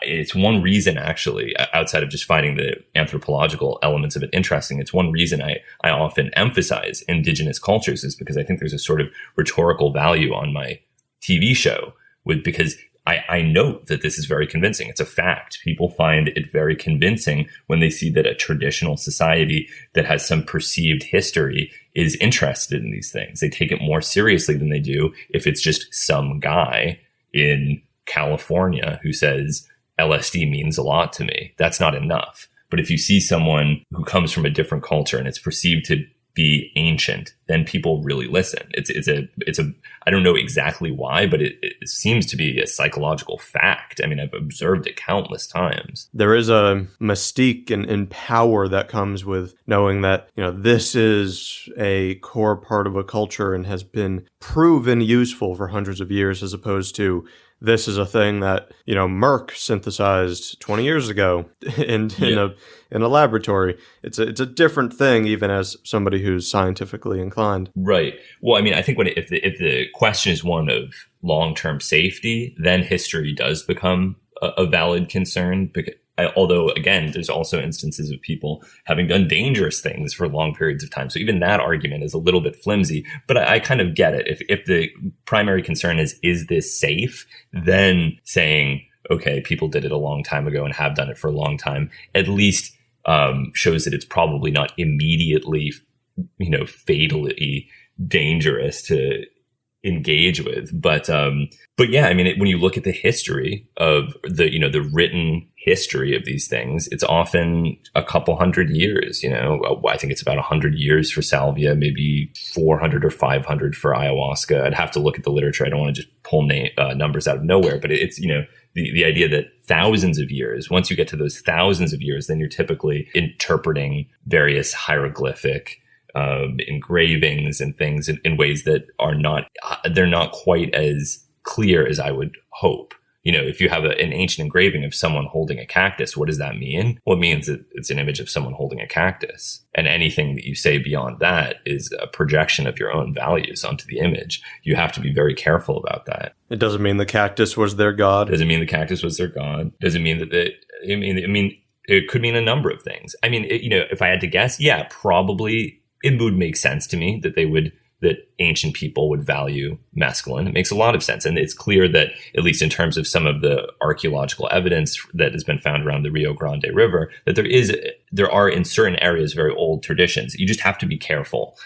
It's one reason, actually, outside of just finding the anthropological elements of it interesting. It's one reason I often emphasize indigenous cultures, is because I think there's a sort of rhetorical value on my TV show because I note that this is very convincing. It's a fact. People find it very convincing when they see that a traditional society that has some perceived history is interested in these things. They take it more seriously than they do if it's just some guy in California who says LSD means a lot to me. That's not enough. But if you see someone who comes from a different culture and it's perceived to be ancient, then people really listen. It's a I don't know exactly why, but it seems to be a psychological fact. I mean, I've observed it countless times. There is a mystique and power that comes with knowing that, this is a core part of a culture and has been proven useful for hundreds of years, as opposed to this is a thing that, Merck synthesized 20 years ago in a laboratory. It's a different thing, even as somebody who's scientifically inclined. Right. Well, I mean, I think if the question is one of long-term safety, then history does become a valid concern. Although, again, there's also instances of people having done dangerous things for long periods of time. So even that argument is a little bit flimsy, but I kind of get it. If the primary concern is this safe, then saying, okay, people did it a long time ago and have done it for a long time, at least shows that it's probably not immediately, fatally dangerous to engage with. But yeah, I mean, when you look at the history of the written history of these things, it's often a couple hundred years. I think it's about 100 years for salvia, maybe 400 or 500 for ayahuasca. I'd have to look at the literature. I don't want to just pull numbers out of nowhere, but it's the idea that thousands of years. Once you get to those thousands of years, then you're typically interpreting various hieroglyphic engravings and things in ways that they're not quite as clear as I would hope. If you have an ancient engraving of someone holding a cactus, what does that mean? Well, it means that it's an image of someone holding a cactus. And anything that you say beyond that is a projection of your own values onto the image. You have to be very careful about that. It doesn't mean the cactus was their god. Doesn't mean the cactus was their god. Doesn't mean that it could mean a number of things. I mean, if I had to guess, yeah, probably it would make sense to me that ancient people would value mescaline. It makes a lot of sense. And it's clear that, at least in terms of some of the archaeological evidence that has been found around the Rio Grande River, that there are in certain areas very old traditions. You just have to be careful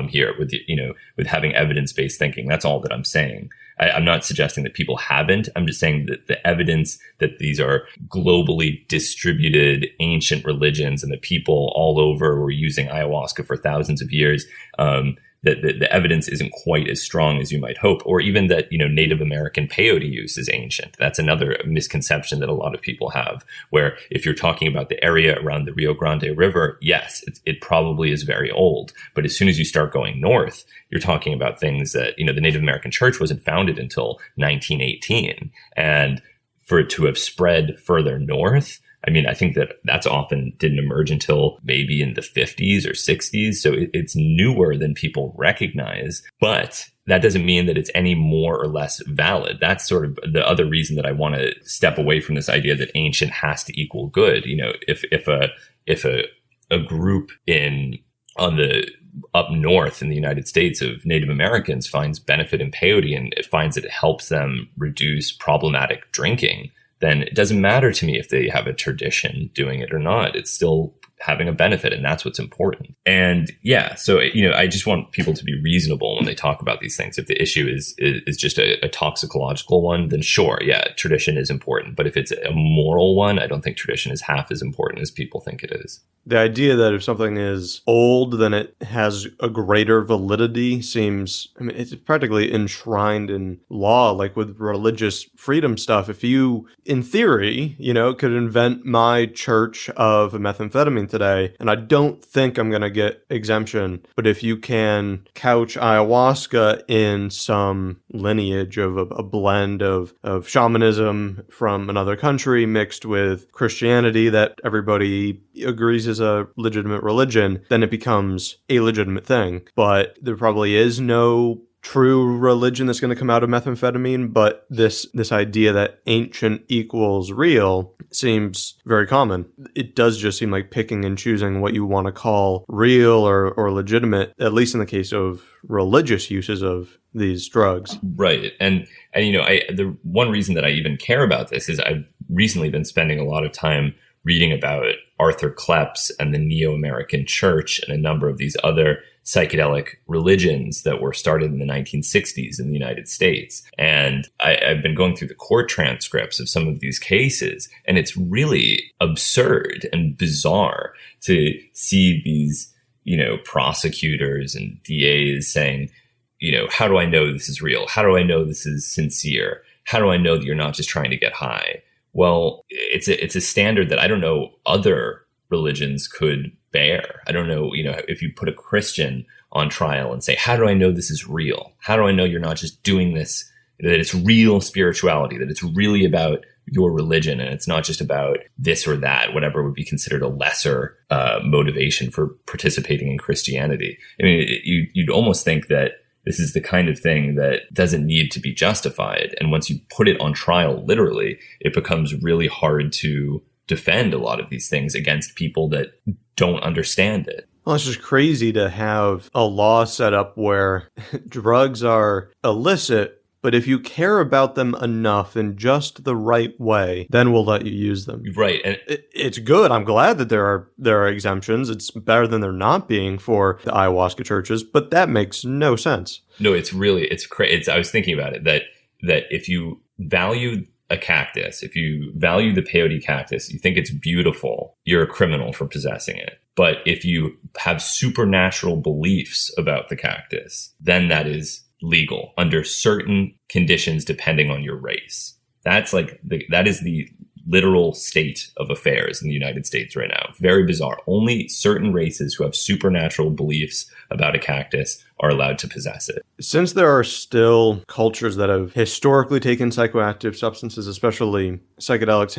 here with having evidence-based thinking. That's all that I'm saying. I'm not suggesting that people haven't. I'm just saying that the evidence that these are globally distributed ancient religions and that people all over were using ayahuasca for thousands of years, that the evidence isn't quite as strong as you might hope, or even that, Native American peyote use is ancient. That's another misconception that a lot of people have, where if you're talking about the area around the Rio Grande River, yes, it probably is very old. But as soon as you start going north, you're talking about things that, the Native American church wasn't founded until 1918. And for it to have spread further north, I mean, I think that's often didn't emerge until maybe in the 50s or 60s. So it's newer than people recognize, but that doesn't mean that it's any more or less valid. That's sort of the other reason that I want to step away from this idea that ancient has to equal good. If a group on the up north in the United States of Native Americans finds benefit in peyote and it finds that it helps them reduce problematic drinking, then it doesn't matter to me if they have a tradition doing it or not. It's still having a benefit, and that's what's important. And yeah, so I just want people to be reasonable when they talk about these things. If the issue is just a toxicological one, then sure, yeah, tradition is important. But if it's a moral one, I don't think tradition is half as important as people think it is. The idea that if something is old, then it has a greater validity seems, it's practically enshrined in law, like with religious freedom stuff. If you, in theory, could invent my church of methamphetamine today, and I don't think I'm going to get exemption, but if you can couch ayahuasca in some lineage of a blend of shamanism from another country mixed with Christianity that everybody agrees is a legitimate religion, then it becomes a legitimate thing. But there probably is no true religion that's going to come out of methamphetamine, but this idea that ancient equals real seems very common. It does just seem like picking and choosing what you want to call real or legitimate, at least in the case of religious uses of these drugs. Right. And the one reason that I even care about this is I've recently been spending a lot of time reading about Arthur Klepps and the Neo-American Church and a number of these other psychedelic religions that were started in the 1960s in the United States. And I've been going through the court transcripts of some of these cases, and it's really absurd and bizarre to see these, prosecutors and DAs saying, how do I know this is real? How do I know this is sincere? How do I know that you're not just trying to get high? Well, it's a standard that I don't know other religions could bear. I don't know, if you put a Christian on trial and say, how do I know this is real? How do I know you're not just doing this, that it's real spirituality, that it's really about your religion and it's not just about this or that, whatever would be considered a lesser motivation for participating in Christianity. I mean, you'd almost think that this is the kind of thing that doesn't need to be justified. And once you put it on trial, literally, it becomes really hard to defend a lot of these things against people that don't understand it. Well, it's just crazy to have a law set up where drugs are illicit, but if you care about them enough in just the right way, then we'll let you use them. Right. And it's good. I'm glad that there are exemptions. It's better than there not being for the ayahuasca churches, but that makes no sense. No, it's crazy. I was thinking about it, that if you value a cactus, if you value the peyote cactus, you think it's beautiful, you're a criminal for possessing it. But if you have supernatural beliefs about the cactus, then that is legal under certain conditions depending on your race. That is the literal state of affairs in the United States right now. Very bizarre. Only certain races who have supernatural beliefs about a cactus are allowed to possess it. Since there are still cultures that have historically taken psychoactive substances, especially psychedelics,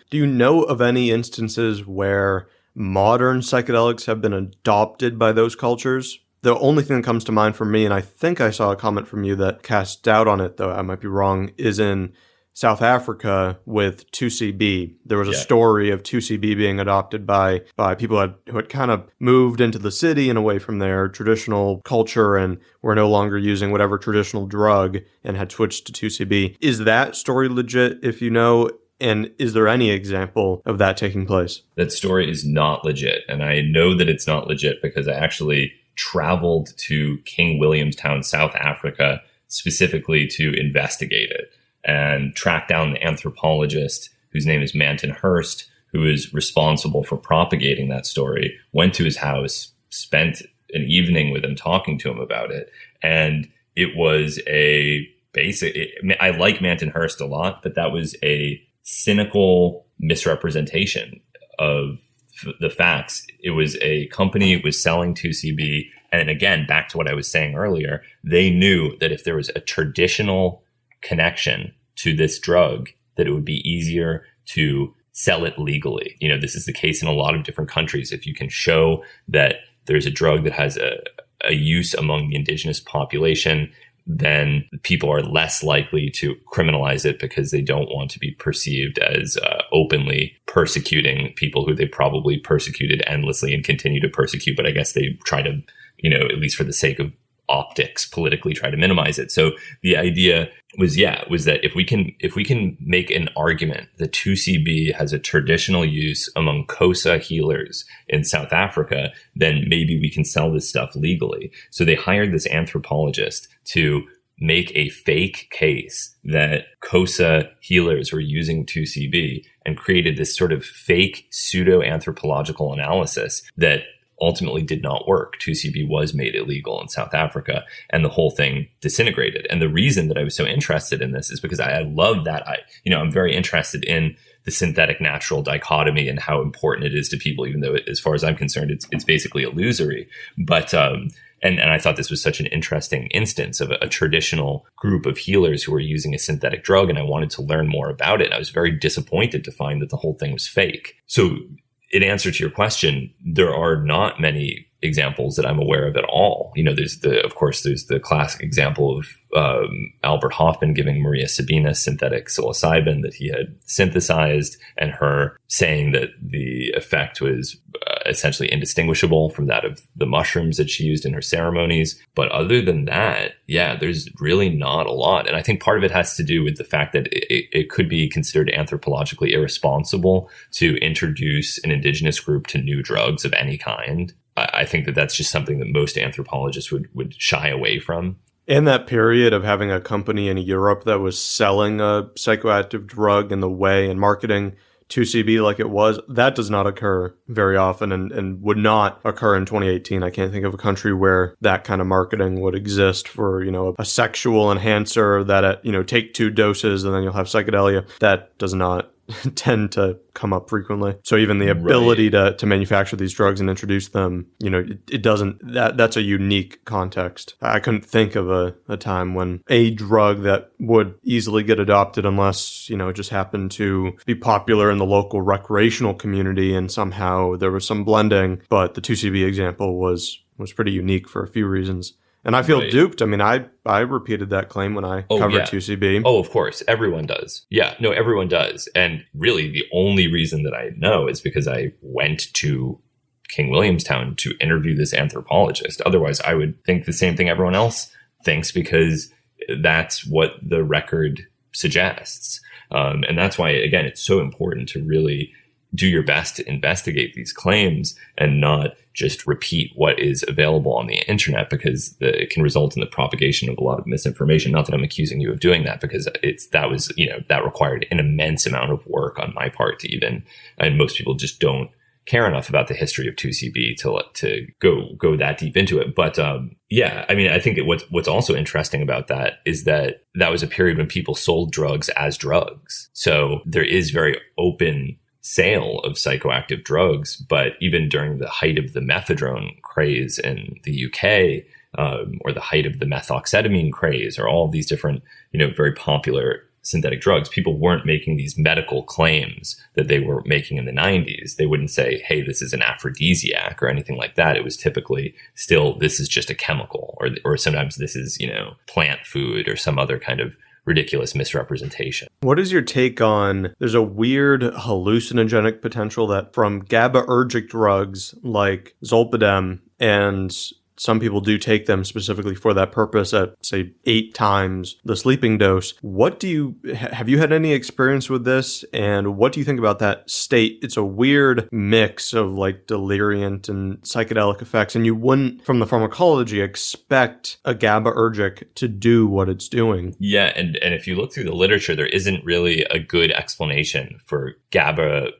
do you know of any instances where modern psychedelics have been adopted by those cultures? The only thing that comes to mind for me, and I think I saw a comment from you that cast doubt on it, though I might be wrong, is in South Africa with 2CB. There was a story of 2CB being adopted by people who had kind of moved into the city and away from their traditional culture and were no longer using whatever traditional drug and had switched to 2CB. Is that story legit, if you know? And is there any example of that taking place? That story is not legit. And I know that it's not legit because I actually traveled to King Williamstown, South Africa, specifically to investigate it and track down the anthropologist whose name is Manton Hurst, who is responsible for propagating that story, went to his house, spent an evening with him talking to him about it. And it was I like Manton Hurst a lot, but that was a cynical misrepresentation of the facts. It was a company that was selling 2CB. And again, back to what I was saying earlier, they knew that if there was a traditional connection to this drug, that it would be easier to sell it legally. This is the case in a lot of different countries. If you can show that there's a drug that has a use among the indigenous population, then people are less likely to criminalize it because they don't want to be perceived as openly persecuting people who they probably persecuted endlessly and continue to persecute. But I guess they try to, at least for the sake of optics, politically try to minimize it. So the idea was that if we can make an argument that 2CB has a traditional use among Xhosa healers in South Africa, then maybe we can sell this stuff legally. So they hired this anthropologist to make a fake case that Xhosa healers were using 2CB and created this sort of fake pseudo-anthropological analysis that ultimately did not work. 2CB was made illegal in South Africa and the whole thing disintegrated. And the reason that I was so interested in this is because I love that I'm very interested in the synthetic natural dichotomy and how important it is to people, even though as far as I'm concerned, it's basically illusory. But, and I thought this was such an interesting instance of a traditional group of healers who were using a synthetic drug. And I wanted to learn more about it. I was very disappointed to find that the whole thing was fake. So in answer to your question, there are not many examples that I'm aware of at all. There's the classic example of Albert Hoffman giving Maria Sabina synthetic psilocybin that he had synthesized, and her saying that the effect was essentially indistinguishable from that of the mushrooms that she used in her ceremonies. But other than that, there's really not a lot. And I think part of it has to do with the fact that it could be considered anthropologically irresponsible to introduce an indigenous group to new drugs of any kind. I think that that's just something that most anthropologists would shy away from. In that period of having a company in Europe that was selling a psychoactive drug in the way and marketing 2CB like it was, that does not occur very often and would not occur in 2018. I can't think of a country where that kind of marketing would exist for, a sexual enhancer that, take 2 doses and then you'll have psychedelia. That does not tend to come up frequently. So even the ability to manufacture these drugs and introduce them, it doesn't, that's a unique context. I couldn't think of a time when a drug that would easily get adopted unless, it just happened to be popular in the local recreational community and somehow there was some blending. But the 2CB example was pretty unique for a few reasons. And I feel Right. duped. I mean, I repeated that claim when I covered 2CB. Oh, of course. Everyone does. Yeah, no, everyone does. And really, the only reason that I know is because I went to King Williamstown to interview this anthropologist. Otherwise, I would think the same thing everyone else thinks, because that's what the record suggests. And that's why, again, it's so important to really do your best to investigate these claims and not just repeat what is available on the internet, because it can result in the propagation of a lot of misinformation. Not that I'm accusing you of doing that, because that required an immense amount of work on my part to even, and most people just don't care enough about the history of 2CB to go that deep into it. But I mean, I think what's also interesting about that is that was a period when people sold drugs as drugs. So there is very open sale of psychoactive drugs. But even during the height of the methadone craze in the UK, or the height of the methoxetamine craze, or all of these different, very popular synthetic drugs, people weren't making these medical claims that they were making in the 90s. They wouldn't say, hey, this is an aphrodisiac or anything like that. It was typically still, this is just a chemical, or sometimes this is, plant food or some other kind of ridiculous misrepresentation. What is your take on, there's a weird hallucinogenic potential that from GABAergic drugs like zolpidem, and some people do take them specifically for that purpose at, say, 8 times the sleeping dose. Have you had any experience with this? And what do you think about that state? It's a weird mix of like deliriant and psychedelic effects. And you wouldn't, from the pharmacology, expect a GABAergic to do what it's doing. Yeah. And if you look through the literature, there isn't really a good explanation for GABA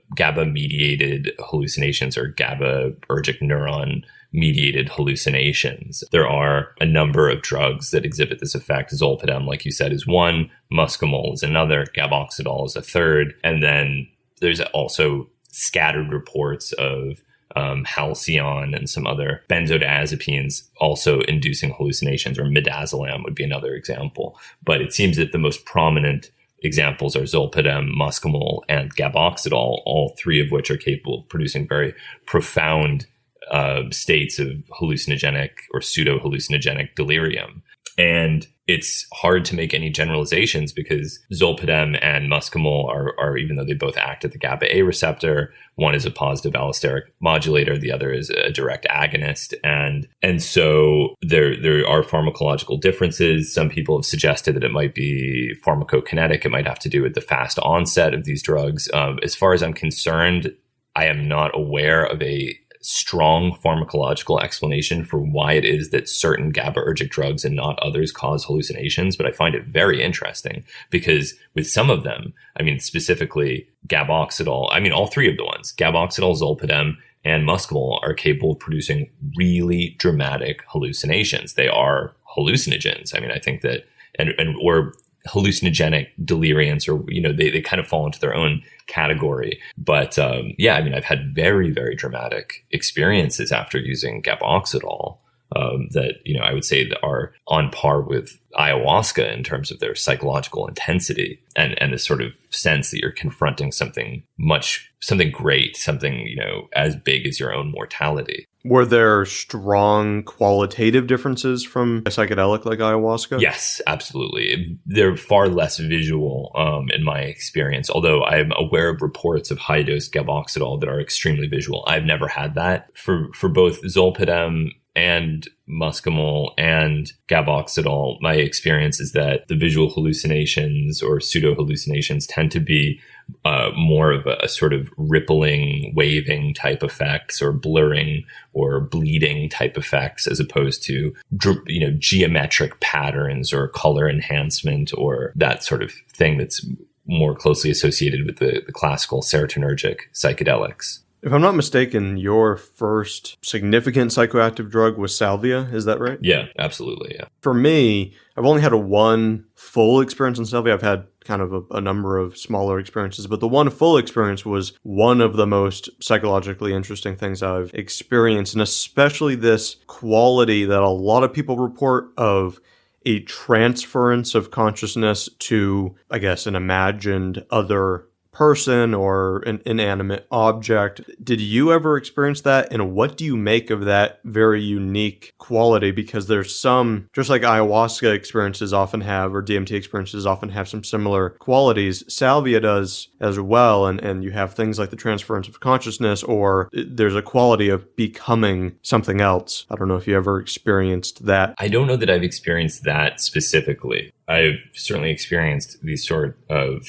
mediated hallucinations or GABAergic neuron mediated hallucinations. There are a number of drugs that exhibit this effect. Zolpidem, like you said, is one. Muscimol is another. Gaboxidol is a third. And then there's also scattered reports of halcyon and some other benzodiazepines also inducing hallucinations, or midazolam would be another example. But it seems that the most prominent examples are zolpidem, muscimol, and gaboxidol, all three of which are capable of producing very profound states of hallucinogenic or pseudo-hallucinogenic delirium. And it's hard to make any generalizations, because zolpidem and muscimol are, even though they both act at the GABA A receptor, one is a positive allosteric modulator, the other is a direct agonist. And so there are pharmacological differences. Some people have suggested that it might be pharmacokinetic. It might have to do with the fast onset of these drugs. As far as I'm concerned, I am not aware of a strong pharmacological explanation for why it is that certain GABAergic drugs and not others cause hallucinations. But I find it very interesting, because with some of them, I mean, specifically gaboxidol, I mean, all three of the ones, gaboxidol, zolpidem, and muscimol, are capable of producing really dramatic hallucinations. They are hallucinogens. I mean, I think that, or hallucinogenic deliriants, or, they kind of fall into their own category. But I mean, I've had very, very dramatic experiences after using gaboxidol that, I would say that are on par with ayahuasca in terms of their psychological intensity and the sort of sense that you're confronting something great, something, as big as your own mortality. Were there strong qualitative differences from a psychedelic like ayahuasca? Yes, absolutely. They're far less visual in my experience, although I'm aware of reports of high-dose gaboxidol that are extremely visual. I've never had that. For both zolpidem and muscimol and gaboxidol, my experience is that the visual hallucinations or pseudo-hallucinations tend to be more of a sort of rippling, waving type effects, or blurring or bleeding type effects, as opposed to, geometric patterns or color enhancement, or that sort of thing that's more closely associated with the classical serotonergic psychedelics. If I'm not mistaken, your first significant psychoactive drug was salvia. Is that right? Yeah, absolutely. Yeah. For me, I've only had one full experience on salvia. I've had kind of a number of smaller experiences, but the one full experience was one of the most psychologically interesting things I've experienced, and especially this quality that a lot of people report of a transference of consciousness to, I guess, an imagined other person or an inanimate object. Did you ever experience that? And what do you make of that very unique quality? Because there's some, just like ayahuasca experiences often have, or DMT experiences often have some similar qualities, salvia does as well. And you have things like the transference of consciousness, or there's a quality of becoming something else. I don't know if you ever experienced that. I don't know that I've experienced that specifically. I've certainly experienced these sort of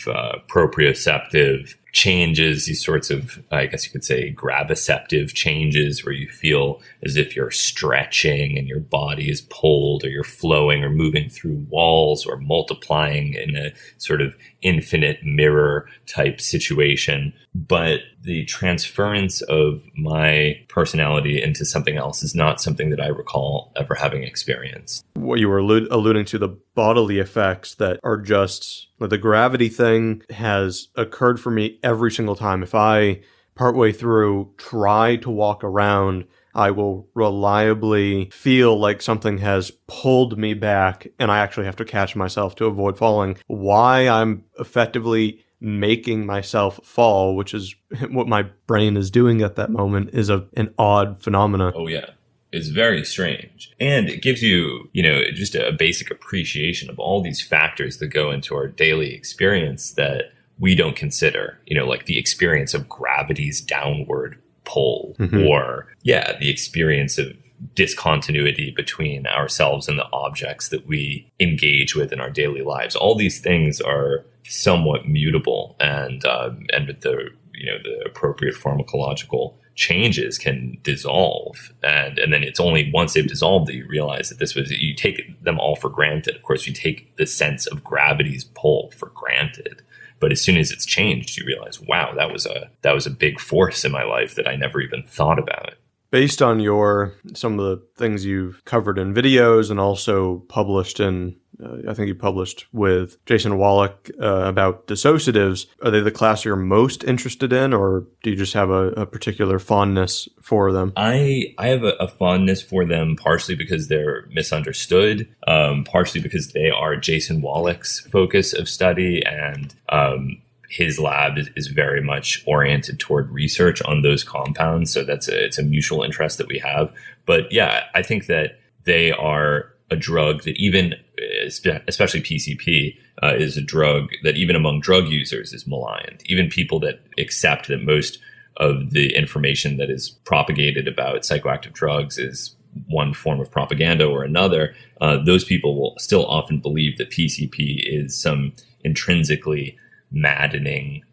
proprioceptive changes, these sorts of, I guess you could say, graviceptive changes where you feel as if you're stretching and your body is pulled, or you're flowing or moving through walls or multiplying in a sort of infinite mirror type situation. But the transference of my personality into something else is not something that I recall ever having experienced. What you were alluding to, the bodily effects that are just, the gravity thing has occurred for me every single time. If I, partway through, try to walk around, I will reliably feel like something has pulled me back, and I actually have to catch myself to avoid falling. Why I'm effectively making myself fall, which is what my brain is doing at that moment, is an odd phenomena. Oh, yeah. It's very strange. And it gives you, just a basic appreciation of all these factors that go into our daily experience that we don't consider, like the experience of gravity's downward pull, or, the experience of discontinuity between ourselves and the objects that we engage with in our daily lives. All these things are somewhat mutable, and with the appropriate pharmacological changes can dissolve, and then it's only once they've dissolved that you realize that you take them all for granted. Of course, you take the sense of gravity's pull for granted, but as soon as it's changed, you realize, wow, that was a big force in my life that I never even thought about. Based on some of the things you've covered in videos and also published in, I think you published with Jason Wallach about dissociatives, are they the class you're most interested in, or do you just have a particular fondness for them? I have a fondness for them partially because they're misunderstood, partially because they are Jason Wallach's focus of study, and his lab is very much oriented toward research on those compounds. So it's a mutual interest that we have. But yeah, I think that they are a drug that even, especially PCP, is a drug that even among drug users is maligned. Even people that accept that most of the information that is propagated about psychoactive drugs is one form of propaganda or another, those people will still often believe that PCP is some intrinsically maddening,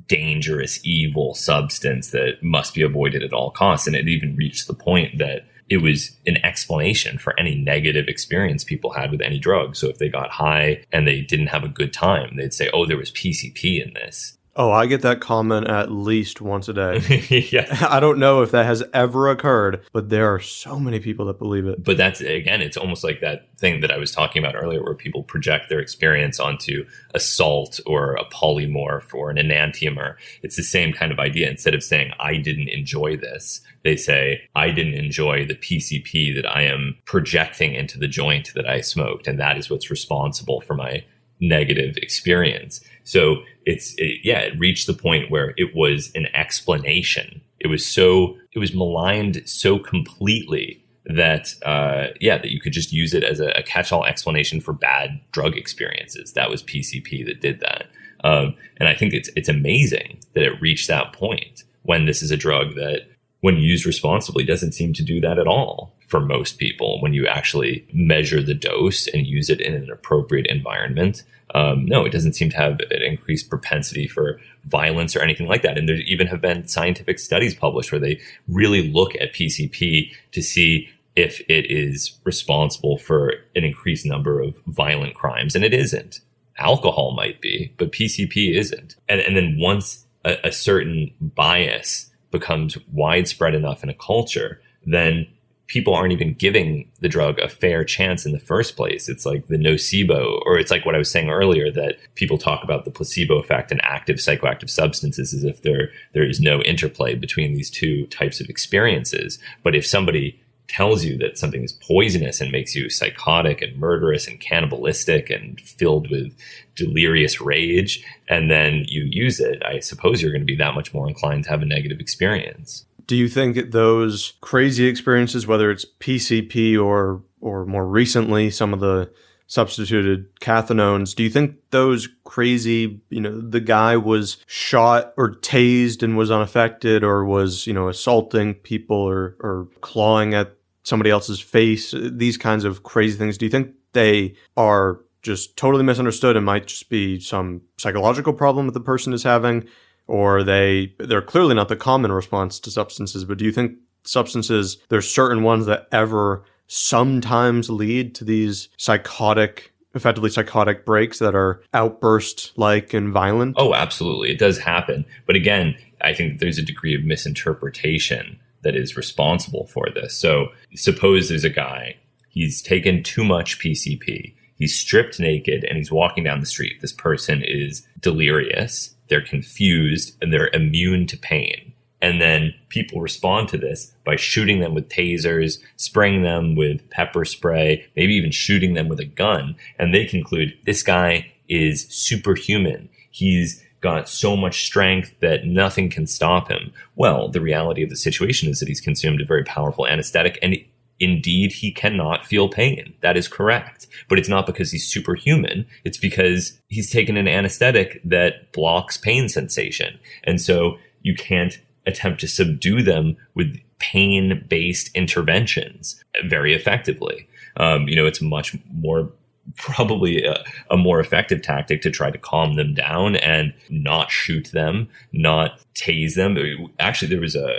dangerous, evil substance that must be avoided at all costs. And it even reached the point that it was an explanation for any negative experience people had with any drug. So if they got high and they didn't have a good time, they'd say, oh, there was PCP in this. Oh, I get that comment at least once a day. Yeah. I don't know if that has ever occurred, but there are so many people that believe it. But that's, again, it's almost like that thing that I was talking about earlier where people project their experience onto a salt or a polymorph or an enantiomer. It's the same kind of idea. Instead of saying, I didn't enjoy this, they say, I didn't enjoy the PCP that I am projecting into the joint that I smoked. And that is what's responsible for my negative experience. So it reached the point where it was an explanation. It was maligned so completely that that you could just use it as a catch-all explanation for bad drug experiences. That was PCP that did that. And I think it's amazing that it reached that point when this is a drug that, when used responsibly, doesn't seem to do that at all for most people. When you actually measure the dose and use it in an appropriate environment, no, it doesn't seem to have an increased propensity for violence or anything like that. And there even have been scientific studies published where they really look at PCP to see if it is responsible for an increased number of violent crimes. And it isn't. Alcohol might be, but PCP isn't. And then once a certain bias becomes widespread enough in a culture, then people aren't even giving the drug a fair chance in the first place. It's like the nocebo, or it's like what I was saying earlier, that people talk about the placebo effect and active psychoactive substances as if there is no interplay between these two types of experiences. But if somebody tells you that something is poisonous and makes you psychotic and murderous and cannibalistic and filled with delirious rage, and then you use it, I suppose you're going to be that much more inclined to have a negative experience. Do you think those crazy experiences, whether it's PCP or more recently some of the substituted cathinones, do you think those crazy, the guy was shot or tased and was unaffected, or was, assaulting people or clawing at somebody else's face, these kinds of crazy things, do you think they are just totally misunderstood and might just be some psychological problem that the person is having, or they're clearly not the common response to substances, but do you think substances, there's certain ones that ever sometimes lead to these effectively psychotic breaks that are outburst-like and violent? Oh, absolutely. It does happen. But again, I think there's a degree of misinterpretation that is responsible for this. So suppose there's a guy, he's taken too much PCP, he's stripped naked, and he's walking down the street. This person is delirious, they're confused, and they're immune to pain. And then people respond to this by shooting them with tasers, spraying them with pepper spray, maybe even shooting them with a gun. And they conclude this guy is superhuman. He's got so much strength that nothing can stop him. Well, the reality of the situation is that he's consumed a very powerful anesthetic, and indeed he cannot feel pain. That is correct. But it's not because he's superhuman. It's because he's taken an anesthetic that blocks pain sensation. And so you can't attempt to subdue them with pain-based interventions very effectively. It's much more probably a more effective tactic to try to calm them down and not shoot them, not tase them. Actually, there was a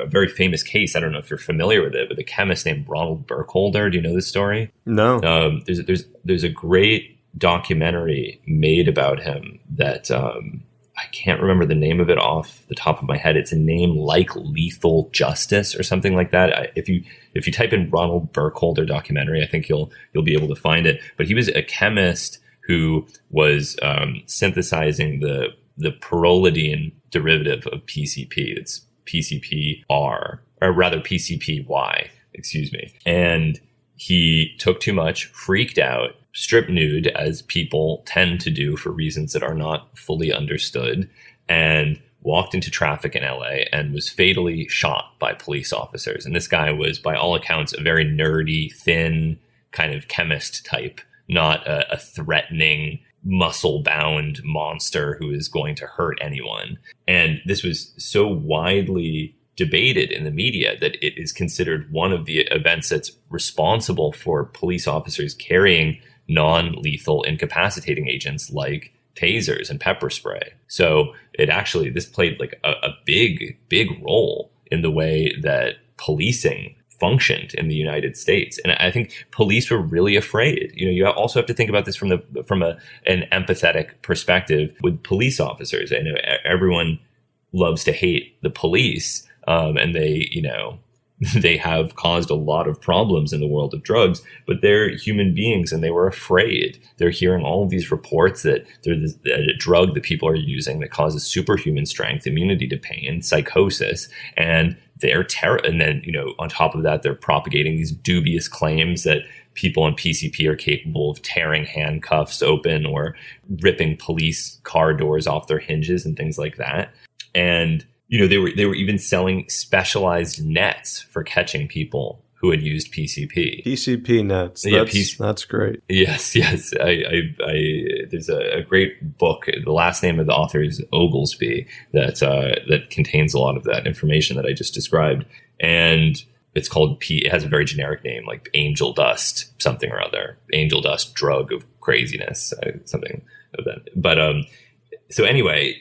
very famous case. I don't know if you're familiar with it, but a chemist named Ronald Burkholder. Do you know this story? No. There's a great documentary made about him that I can't remember the name of it off the top of my head. It's a name like Lethal Justice or something like that. If you type in Ronald Burkholder documentary, I think you'll be able to find it. But he was a chemist who was synthesizing the pyrrolidine derivative of PCP. It's PCPR, or rather PCPY, excuse me. And he took too much, freaked out, stripped nude, as people tend to do for reasons that are not fully understood, and walked into traffic in LA and was fatally shot by police officers. And this guy was, by all accounts, a very nerdy, thin kind of chemist type, not a threatening, muscle-bound monster who is going to hurt anyone. And this was so widely debated in the media that it is considered one of the events that's responsible for police officers carrying non-lethal incapacitating agents like tasers and pepper spray. So this played like a big a in the way that policing functioned in the United States. And I think police were really afraid. You know, you also have to think about this from an empathetic perspective with police officers. I know everyone loves to hate the police, and they have caused a lot of problems in the world of drugs, but they're human beings and they were afraid. They're hearing all of these reports that there's a drug that people are using that causes superhuman strength, immunity to pain, psychosis, and they're and then, on top of that, they're propagating these dubious claims that people on PCP are capable of tearing handcuffs open or ripping police car doors off their hinges and things like that. And they were even selling specialized nets for catching people who had used PCP. PCP nets. That's great. Yes. There's a great book. The last name of the author is Oglesby that contains a lot of that information that I just described. And it's called it has a very generic name, like angel dust, something or other. Angel dust drug of craziness, something of that. But so anyway,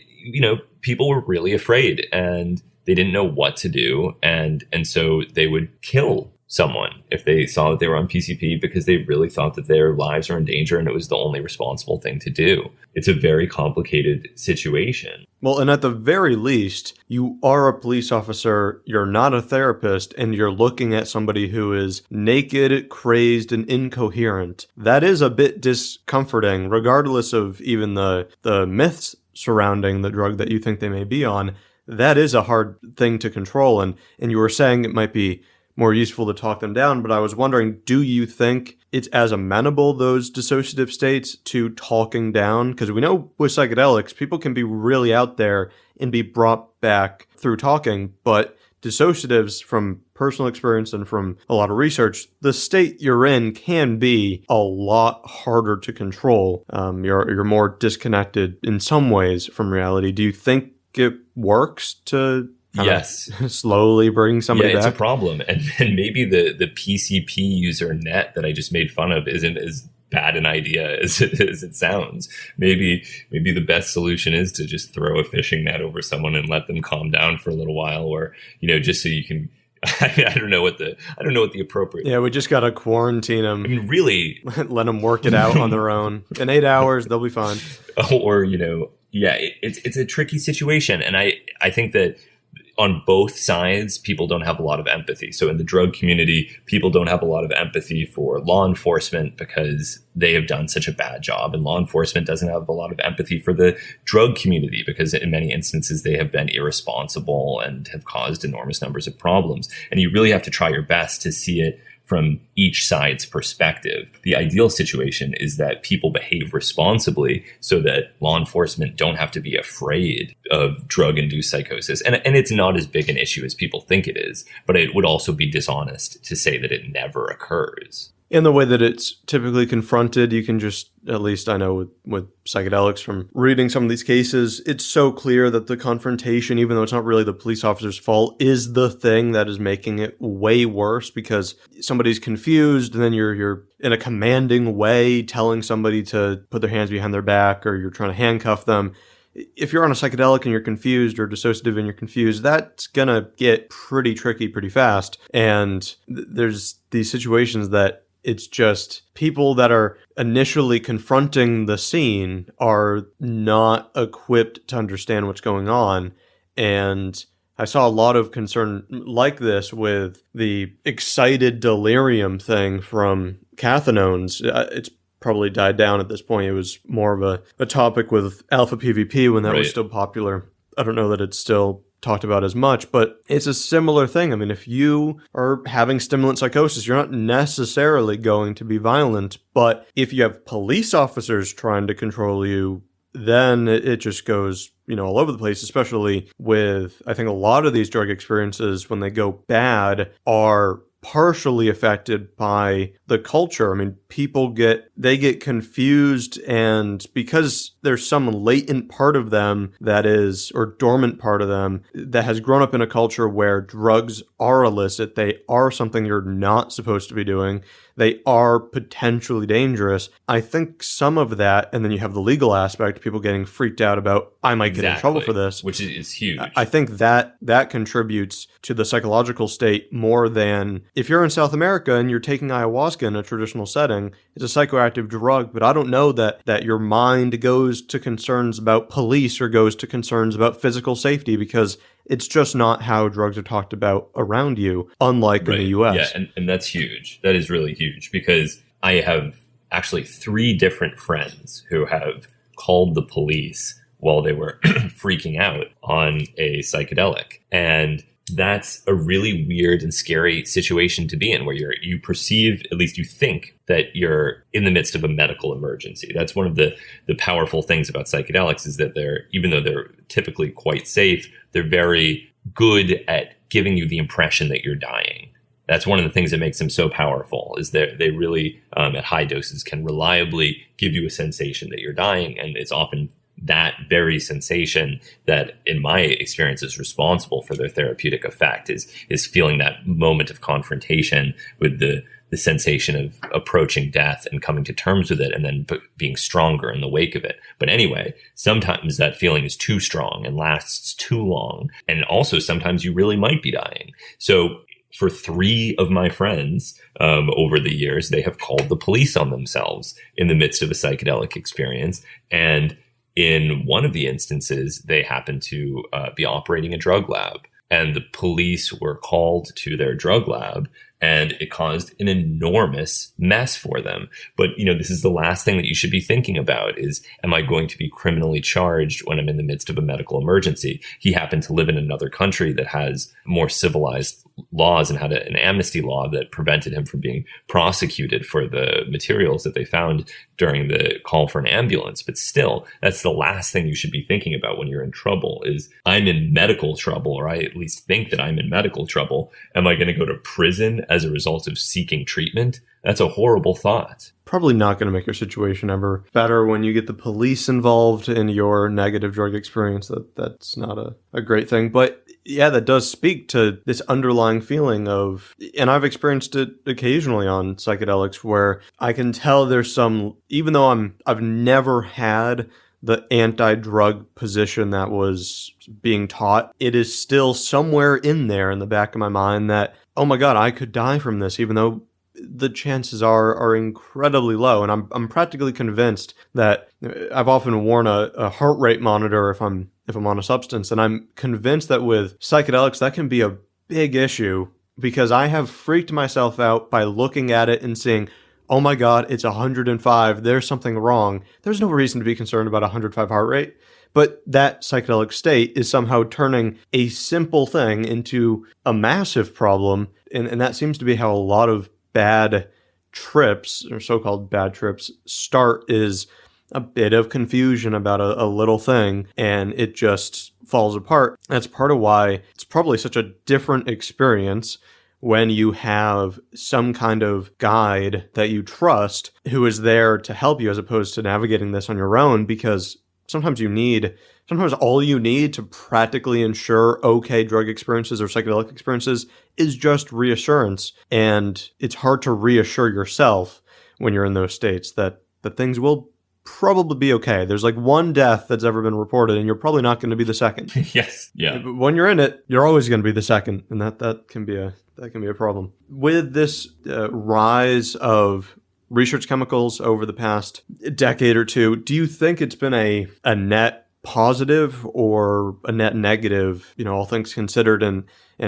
people were really afraid and they didn't know what to do. And so they would kill someone if they saw that they were on PCP because they really thought that their lives were in danger and it was the only responsible thing to do. It's a very complicated situation. Well, and at the very least, you are a police officer, you're not a therapist, and you're looking at somebody who is naked, crazed, and incoherent. That is a bit discomforting, regardless of even the myths surrounding the drug that you think they may be on. That is a hard thing to control. And you were saying it might be more useful to talk them down. But I was wondering, do you think it's as amenable, those dissociative states, to talking down? Because we know with psychedelics, people can be really out there and be brought back through talking, but dissociatives, from personal experience and from a lot of research, the state you're in can be a lot harder to control. You're more disconnected in some ways from reality. Do you think it works to yes, slowly bring somebody back? It's a problem. And maybe the PCP user net that I just made fun of isn't as bad an idea as it sounds. Maybe the best solution is to just throw a fishing net over someone and let them calm down for a little while, or, just so you can. I don't know what the appropriate. Yeah, we just gotta quarantine them. I mean, really, let them work it out on their own. In 8 hours, they'll be fine. Or it's a tricky situation, and I think that on both sides, people don't have a lot of empathy. So in the drug community, people don't have a lot of empathy for law enforcement because they have done such a bad job. And law enforcement doesn't have a lot of empathy for the drug community because in many instances, they have been irresponsible and have caused enormous numbers of problems. And you really have to try your best to see it from each side's perspective. The ideal situation is that people behave responsibly so that law enforcement don't have to be afraid of drug-induced psychosis. And it's not as big an issue as people think it is, but it would also be dishonest to say that it never occurs. In the way that it's typically confronted, you can just, at least I know with psychedelics from reading some of these cases, it's so clear that the confrontation, even though it's not really the police officer's fault, is the thing that is making it way worse, because somebody's confused and then you're in a commanding way telling somebody to put their hands behind their back, or you're trying to handcuff them. If you're on a psychedelic and you're confused, or dissociative and you're confused, that's going to get pretty tricky pretty fast. And there's these situations that it's just people that are initially confronting the scene are not equipped to understand what's going on. And I saw a lot of concern like this with the excited delirium thing from cathinones. It's probably died down at this point. It was more of a topic with alpha PVP when that was still popular. I don't know that it's still talked about as much, but it's a similar thing. I mean, if you are having stimulant psychosis, you're not necessarily going to be violent, but if you have police officers trying to control you, then it just goes, all over the place, especially with, I think a lot of these drug experiences, when they go bad, are partially affected by the culture. I mean, people get confused, and because there's some latent part of them that is, or dormant part of them that has grown up in a culture where drugs are illicit, they are something you're not supposed to be doing, they are potentially dangerous. I think some of that, and then you have the legal aspect, people getting freaked out about, I might get in trouble for this. Which is huge. I think that contributes to the psychological state more than if you're in South America and you're taking ayahuasca in a traditional setting. It's a psychoactive drug, but I don't know that your mind goes to concerns about police or goes to concerns about physical safety, because it's just not how drugs are talked about around you, unlike in the US. Yeah, and that's huge. That is really huge, because I have actually 3 different friends who have called the police while they were freaking out on a psychedelic. And that's a really weird and scary situation to be in, where you perceive, at least you think, that you're in the midst of a medical emergency. That's one of the powerful things about psychedelics, is that even though they're typically quite safe, they're very good at giving you the impression that you're dying. That's one of the things that makes them so powerful, is that they really, at high doses, can reliably give you a sensation that you're dying. And it's often that very sensation that, in my experience, is responsible for their therapeutic effect, is feeling that moment of confrontation with the sensation of approaching death and coming to terms with it, and then being stronger in the wake of it. But anyway, sometimes that feeling is too strong and lasts too long. And also sometimes you really might be dying. So for 3 of my friends over the years, they have called the police on themselves in the midst of a psychedelic experience. And in one of the instances, they happened to be operating a drug lab, and the police were called to their drug lab and it caused an enormous mess for them. But, this is the last thing that you should be thinking about is, am I going to be criminally charged when I'm in the midst of a medical emergency? He happened to live in another country that has more civilized laws and had an amnesty law that prevented him from being prosecuted for the materials that they found during the call for an ambulance. But still, that's the last thing you should be thinking about when you're in trouble is, I'm in medical trouble, or I at least think that I'm in medical trouble. Am I going to go to prison as a result of seeking treatment? That's a horrible thought. Probably not going to make your situation ever better when you get the police involved in your negative drug experience. That's not a great thing. But yeah, that does speak to this underlying feeling of, and I've experienced it occasionally on psychedelics, where I can tell there's some, even though I've never had the anti-drug position that was being taught, it is still somewhere in there in the back of my mind that, oh my God, I could die from this, even though the chances are incredibly low. And I'm practically convinced that I've often worn a heart rate monitor if I'm on a substance, and I'm convinced that with psychedelics that can be a big issue, because I have freaked myself out by looking at it and seeing, oh my God, it's 105, there's something wrong. There's no reason to be concerned about 105 heart rate. But that psychedelic state is somehow turning a simple thing into a massive problem. And that seems to be how a lot of bad trips, or so-called bad trips, start, is a bit of confusion about a little thing, and it just falls apart. That's part of why it's probably such a different experience when you have some kind of guide that you trust who is there to help you, as opposed to navigating this on your own, because sometimes all you need to practically ensure okay drug experiences or psychedelic experiences is just reassurance. And it's hard to reassure yourself when you're in those states that things will probably be okay. There's like one death that's ever been reported, and you're probably not going to be the second. Yes. Yeah. But when you're in it, you're always going to be the second. And that can be a problem. With this rise of research chemicals over the past decade or two, do you think it's been a net positive or a net negative, all things considered? And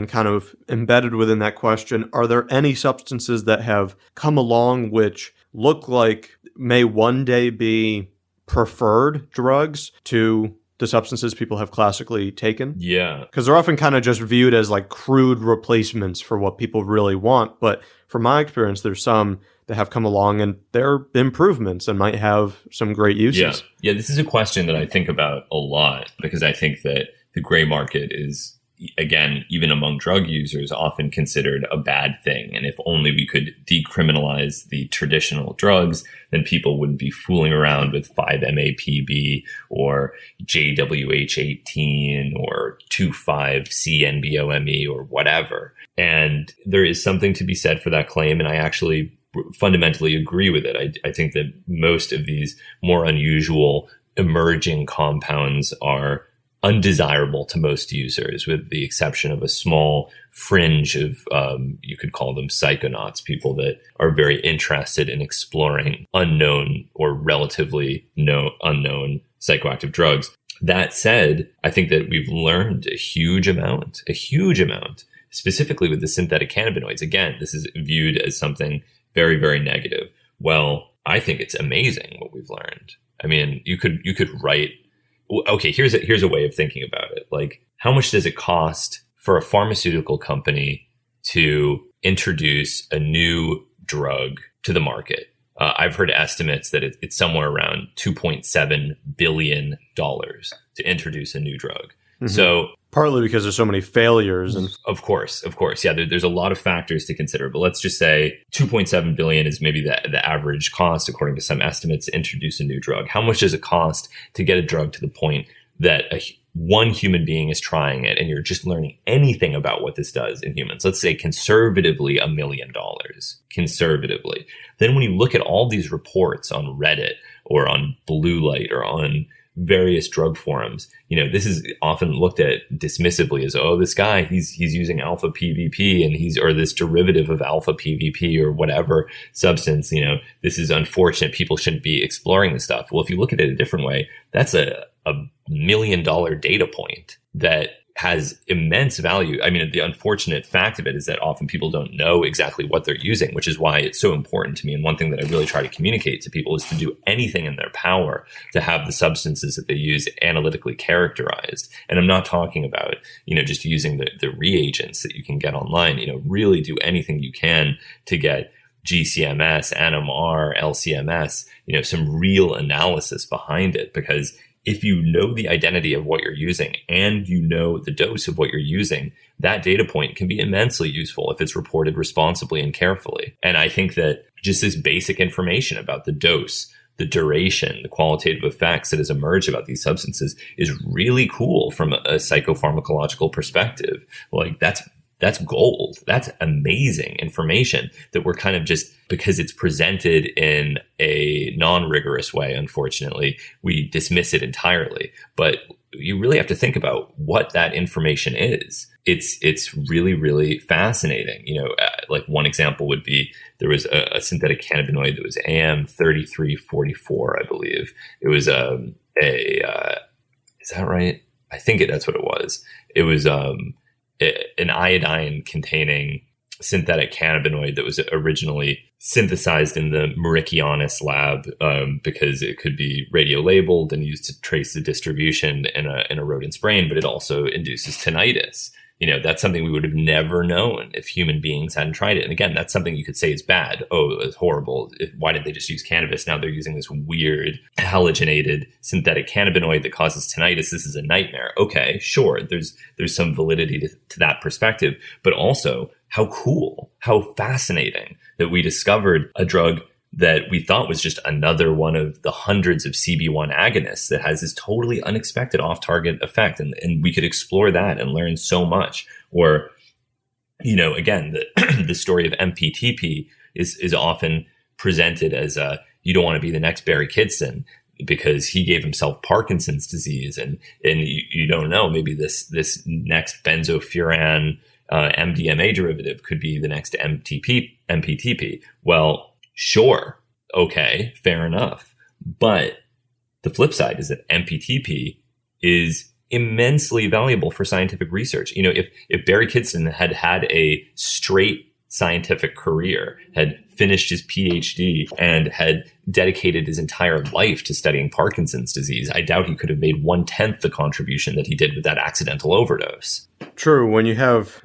kind of embedded within that question, are there any substances that have come along which look like may one day be preferred drugs to the substances people have classically taken? Yeah. Because they're often kind of just viewed as like crude replacements for what people really want. But from my experience, there's some that have come along and they're improvements and might have some great uses. Yeah, this is a question that I think about a lot, because I think that the gray market is, again, even among drug users, often considered a bad thing. And if only we could decriminalize the traditional drugs, then people wouldn't be fooling around with 5-MAPB or JWH18 or 2,5-CNBOME or whatever. And there is something to be said for that claim. And I actually fundamentally agree with it. I think that most of these more unusual emerging compounds are undesirable to most users, with the exception of a small fringe of, you could call them psychonauts, people that are very interested in exploring unknown or relatively unknown psychoactive drugs. That said, I think that we've learned a huge amount, specifically with the synthetic cannabinoids. Again, this is viewed as something very, very negative. Well, I think it's amazing what we've learned. I mean, you could write, okay, here's a way of thinking about it. Like, how much does it cost for a pharmaceutical company to introduce a new drug to the market? I've heard estimates that it's somewhere around $2.7 billion to introduce a new drug. Mm-hmm. So partly because there's so many failures. And Of course. Yeah, there's a lot of factors to consider, but let's just say 2.7 billion is maybe the average cost, according to some estimates, to introduce a new drug. How much does it cost to get a drug to the point that one human being is trying it and you're just learning anything about what this does in humans? Let's say conservatively $1 million. Conservatively. Then when you look at all these reports on Reddit or on Blue Light or on various drug forums, this is often looked at dismissively as, oh, this guy, he's using alpha PVP and or this derivative of alpha PVP or whatever substance, this is unfortunate. People shouldn't be exploring this stuff. Well, if you look at it a different way, that's a $1 million data point that has immense value. I mean, the unfortunate fact of it is that often people don't know exactly what they're using, which is why it's so important to me. And one thing that I really try to communicate to people is to do anything in their power to have the substances that they use analytically characterized. And I'm not talking about, just using the reagents that you can get online. Really do anything you can to get GCMS, NMR, LCMS, some real analysis behind it, because if you know the identity of what you're using and you know the dose of what you're using, that data point can be immensely useful if it's reported responsibly and carefully. And I think that just this basic information about the dose, the duration, the qualitative effects that has emerged about these substances is really cool from a psychopharmacological perspective. Like that's gold. That's amazing information that we're kind of just, because it's presented in a non-rigorous way, unfortunately, we dismiss it entirely. But you really have to think about what that information is. It's really, really fascinating. Like one example would be there was a synthetic cannabinoid that was AM3344, I believe. It was is that right? I think that's what it was. It was an iodine containing synthetic cannabinoid that was originally synthesized in the Marikianis lab because it could be radio labeled and used to trace the distribution in a rodent's brain, but it also induces tinnitus. That's something we would have never known if human beings hadn't tried it. And again, that's something you could say is bad. Oh, it was horrible. Why did they just use cannabis? Now they're using this weird halogenated synthetic cannabinoid that causes tinnitus. This is a nightmare. Okay, sure. There's some validity to that perspective, but also how cool, how fascinating that we discovered a drug that we thought was just another one of the hundreds of CB1 agonists that has this totally unexpected off-target effect. And we could explore that and learn so much. Or, again, the story of MPTP is often presented as you don't want to be the next Barry Kidson because he gave himself Parkinson's disease. And you don't know, maybe this next benzofuran MDMA derivative could be the next MPTP. Well, sure. Okay. Fair enough. But the flip side is that MPTP is immensely valuable for scientific research. If Barry Kidson had a straight scientific career, had finished his PhD and had dedicated his entire life to studying Parkinson's disease, I doubt he could have made 1/10 the contribution that he did with that accidental overdose. True. When you have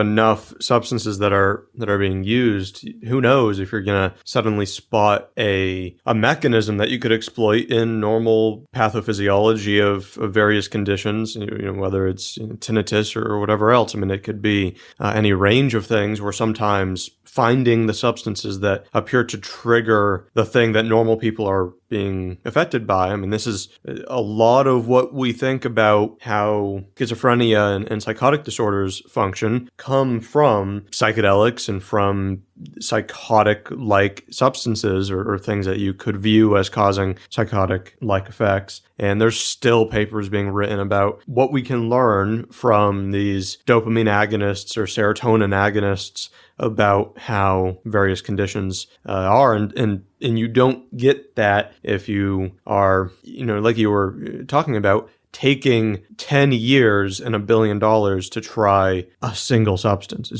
enough substances that are being used, who knows if you're going to suddenly spot a mechanism that you could exploit in normal pathophysiology of various conditions, whether it's tinnitus or whatever else. I mean, it could be any range of things where sometimes finding the substances that appear to trigger the thing that normal people are being affected by. I mean, this is a lot of what we think about how schizophrenia and psychotic disorders function come from psychedelics and from psychotic-like substances or things that you could view as causing psychotic-like effects. And there's still papers being written about what we can learn from these dopamine agonists or serotonin agonists about how various conditions are. And you don't get that if you are, like you were talking about, taking 10 years and $1 billion to try a single substance.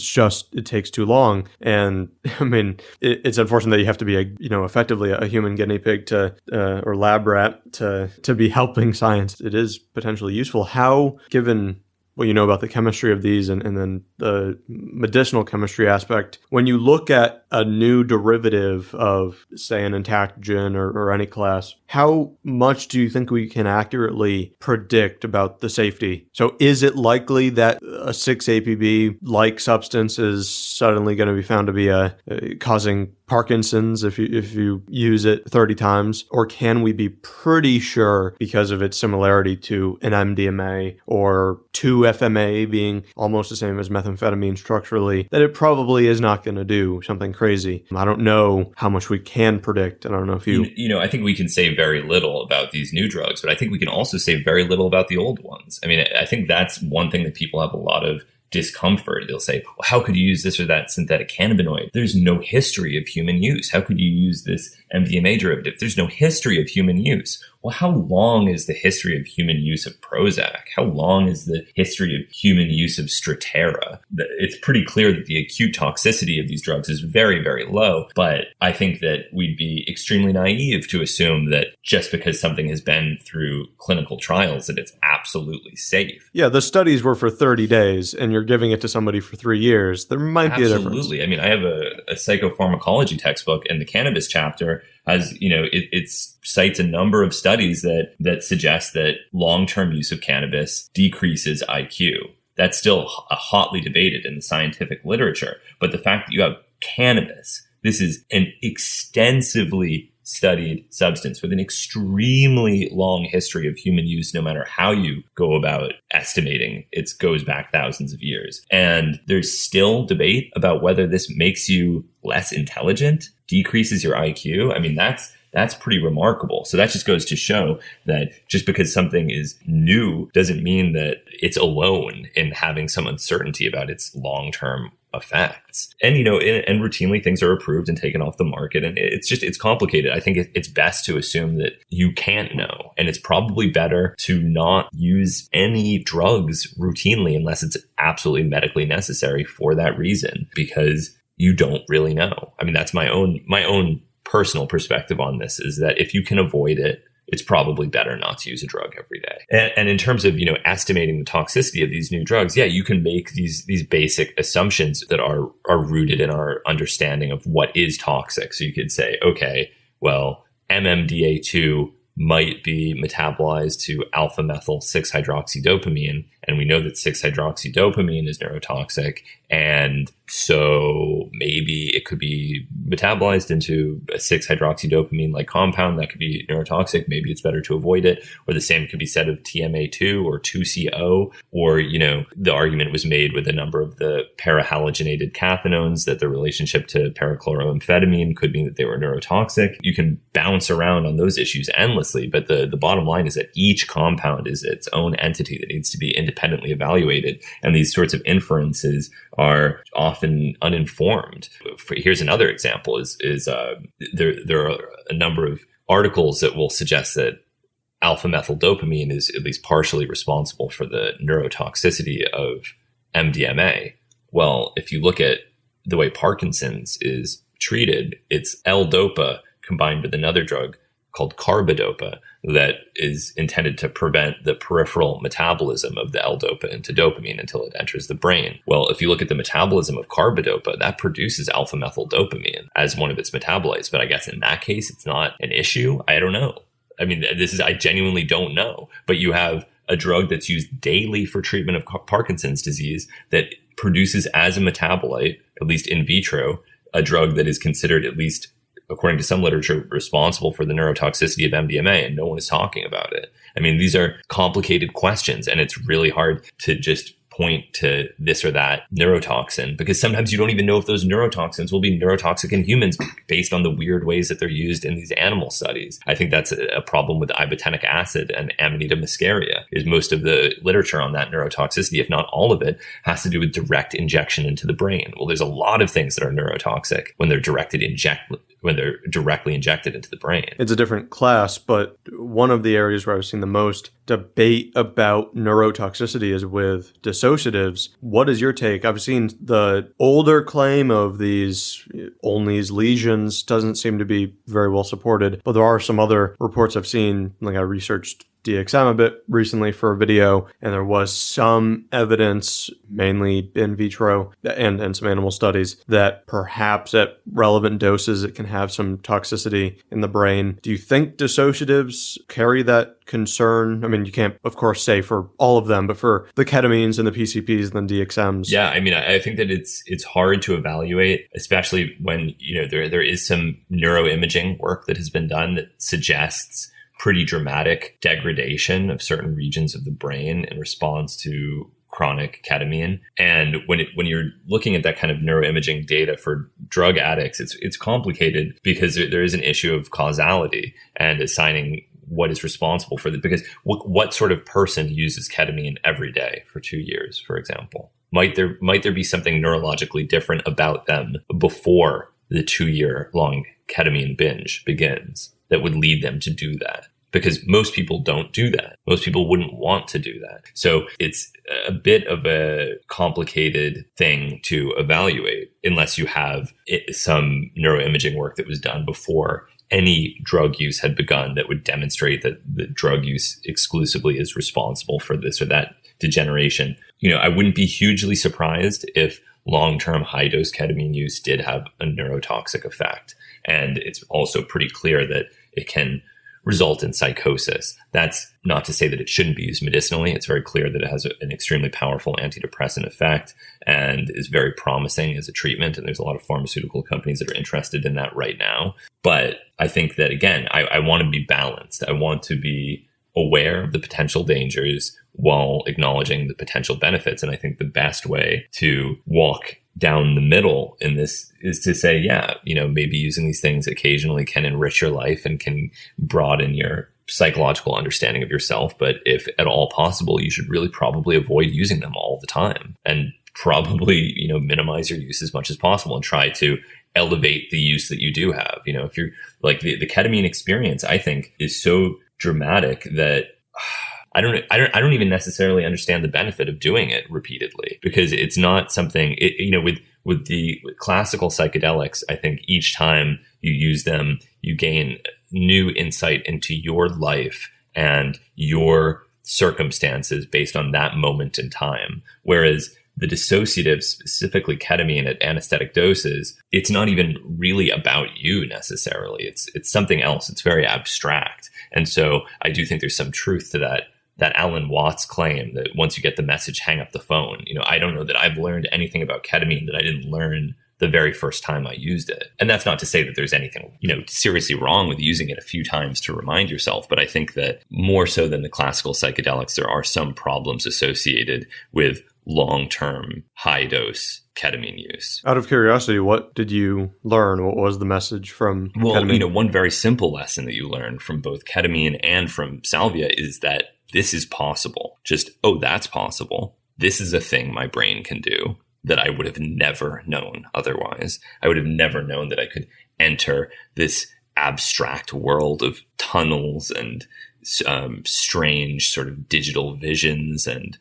It takes too long. And I mean, it's unfortunate that you have to be effectively a human guinea pig or lab rat to be helping science. It is potentially useful. How, given what you know about the chemistry of these and then the medicinal chemistry aspect, when you look at a new derivative of, say, an entactogen or any class, how much do you think we can accurately predict about the safety? So is it likely that a 6-APB-like substance is suddenly going to be found to be causing Parkinson's if you use it 30 times? Or can we be pretty sure, because of its similarity to an MDMA or 2-FMA being almost the same as methamphetamine structurally, that it probably is not going to do something crazy? I don't know how much we can predict. I don't know if you... I think we can say very little about these new drugs, but I think we can also say very little about the old ones. I mean, I think that's one thing that people have a lot of discomfort. They'll say, well, how could you use this or that synthetic cannabinoid? There's no history of human use. How could you use this MDMA derivative. There's no history of human use. Well, how long is the history of human use of Prozac? How long is the history of human use of Strattera? It's pretty clear that the acute toxicity of these drugs is very, very low. But I think that we'd be extremely naive to assume that just because something has been through clinical trials that it's absolutely safe. Yeah, the studies were for 30 days and you're giving it to somebody for 3 years. There might be a difference. Absolutely. I mean, I have a psychopharmacology textbook, and the cannabis chapter has, it cites a number of studies that suggest that long-term use of cannabis decreases IQ. That's still hotly debated in the scientific literature. But the fact that you have cannabis, this is an extensively studied substance with an extremely long history of human use, no matter how you go about estimating. It goes back thousands of years. And there's still debate about whether this makes you less intelligent, decreases your IQ. I mean, that's pretty remarkable. So that just goes to show that just because something is new doesn't mean that it's alone in having some uncertainty about its long-term effects. And, and routinely things are approved and taken off the market. And it's complicated. I think it's best to assume that you can't know. And it's probably better to not use any drugs routinely unless it's absolutely medically necessary for that reason, because you don't really know. I mean, that's my own personal perspective on this, is that if you can avoid it, it's probably better not to use a drug every day. And in terms of, estimating the toxicity of these new drugs, yeah, you can make these basic assumptions that are rooted in our understanding of what is toxic. So you could say, okay, well, MMDA2 might be metabolized to alpha methyl 6-hydroxydopamine. And we know that 6-hydroxydopamine is neurotoxic. And so maybe it could be metabolized into a 6-hydroxydopamine-like compound that could be neurotoxic. Maybe it's better to avoid it. Or the same could be said of TMA2 or 2CO. Or, the argument was made with a number of the parahalogenated cathinones that the relationship to parachloroamphetamine could mean that they were neurotoxic. You can bounce around on those issues endlessly. But the bottom line is that each compound is its own entity that needs to be independently evaluated. And these sorts of inferences are often uninformed. Here's another example: there are a number of articles that will suggest that alpha methyl dopamine is at least partially responsible for the neurotoxicity of MDMA. Well, if you look at the way Parkinson's is treated, it's L-DOPA combined with another drug called carbidopa that is intended to prevent the peripheral metabolism of the L-DOPA into dopamine until it enters the brain. Well, if you look at the metabolism of carbidopa, that produces alpha-methyl dopamine as one of its metabolites. But I guess in that case, it's not an issue. I don't know. I mean, I genuinely don't know. But you have a drug that's used daily for treatment of Parkinson's disease that produces as a metabolite, at least in vitro, a drug that is considered, at least according to some literature, responsible for the neurotoxicity of MDMA, and no one is talking about it. I mean, these are complicated questions, and it's really hard to just point to this or that neurotoxin, because sometimes you don't even know if those neurotoxins will be neurotoxic in humans based on the weird ways that they're used in these animal studies. I think that's a problem with ibotenic acid and Amanita muscaria, is most of the literature on that neurotoxicity, if not all of it, has to do with direct injection into the brain. Well, there's a lot of things that are neurotoxic when they're directly injected into the brain. It's a different class, but one of the areas where I've seen the most debate about neurotoxicity is with dissociatives. What is your take? I've seen the older claim of these Olney's lesions doesn't seem to be very well supported, but there are some other reports I've seen, like I researched DXM a bit recently for a video, and there was some evidence, mainly in vitro and some animal studies, that perhaps at relevant doses it can have some toxicity in the brain. Do you think dissociatives carry that concern? I mean, you can't, of course, say for all of them, but for the ketamines and the PCPs and the DXMs. Yeah, I mean, I think that it's hard to evaluate, especially when, there is some neuroimaging work that has been done that suggests pretty dramatic degradation of certain regions of the brain in response to chronic ketamine. And when you're looking at that kind of neuroimaging data for drug addicts, it's complicated because there is an issue of causality and assigning what is responsible for that. Because what sort of person uses ketamine every day for 2 years, for example? Might there be something neurologically different about them before the 2-year long ketamine binge begins that would lead them to do that. Because most people don't do that. Most people wouldn't want to do that. So it's a bit of a complicated thing to evaluate unless you have some neuroimaging work that was done before any drug use had begun that would demonstrate that the drug use exclusively is responsible for this or that degeneration. I wouldn't be hugely surprised if long-term high-dose ketamine use did have a neurotoxic effect. And it's also pretty clear that it can result in psychosis. That's not to say that it shouldn't be used medicinally. It's very clear that it has an extremely powerful antidepressant effect and is very promising as a treatment. And there's a lot of pharmaceutical companies that are interested in that right now. But I think that, again, I want to be balanced. I want to be aware of the potential dangers while acknowledging the potential benefits. And I think the best way to walk down the middle in this is to say, maybe using these things occasionally can enrich your life and can broaden your psychological understanding of yourself. But if at all possible, you should really probably avoid using them all the time and probably, minimize your use as much as possible and try to elevate the use that you do have. If you're like the ketamine experience, I think is so dramatic that I don't even necessarily understand the benefit of doing it repeatedly, because it's not something, with the classical psychedelics, I think each time you use them, you gain new insight into your life and your circumstances based on that moment in time. Whereas the dissociatives, specifically ketamine at anesthetic doses, it's not even really about you necessarily. It's something else. It's very abstract. And so I do think there's some truth to that Alan Watts claim that once you get the message, hang up the phone. I don't know that I've learned anything about ketamine that I didn't learn the very first time I used it. And that's not to say that there's anything, seriously wrong with using it a few times to remind yourself. But I think that more so than the classical psychedelics, there are some problems associated with long-term high-dose ketamine use. Out of curiosity, what did you learn? What was the message from ketamine? One very simple lesson that you learn from both ketamine and from salvia is that this is possible. That's possible. This is a thing my brain can do that I would have never known otherwise. I would have never known that I could enter this abstract world of tunnels and strange sort of digital visions and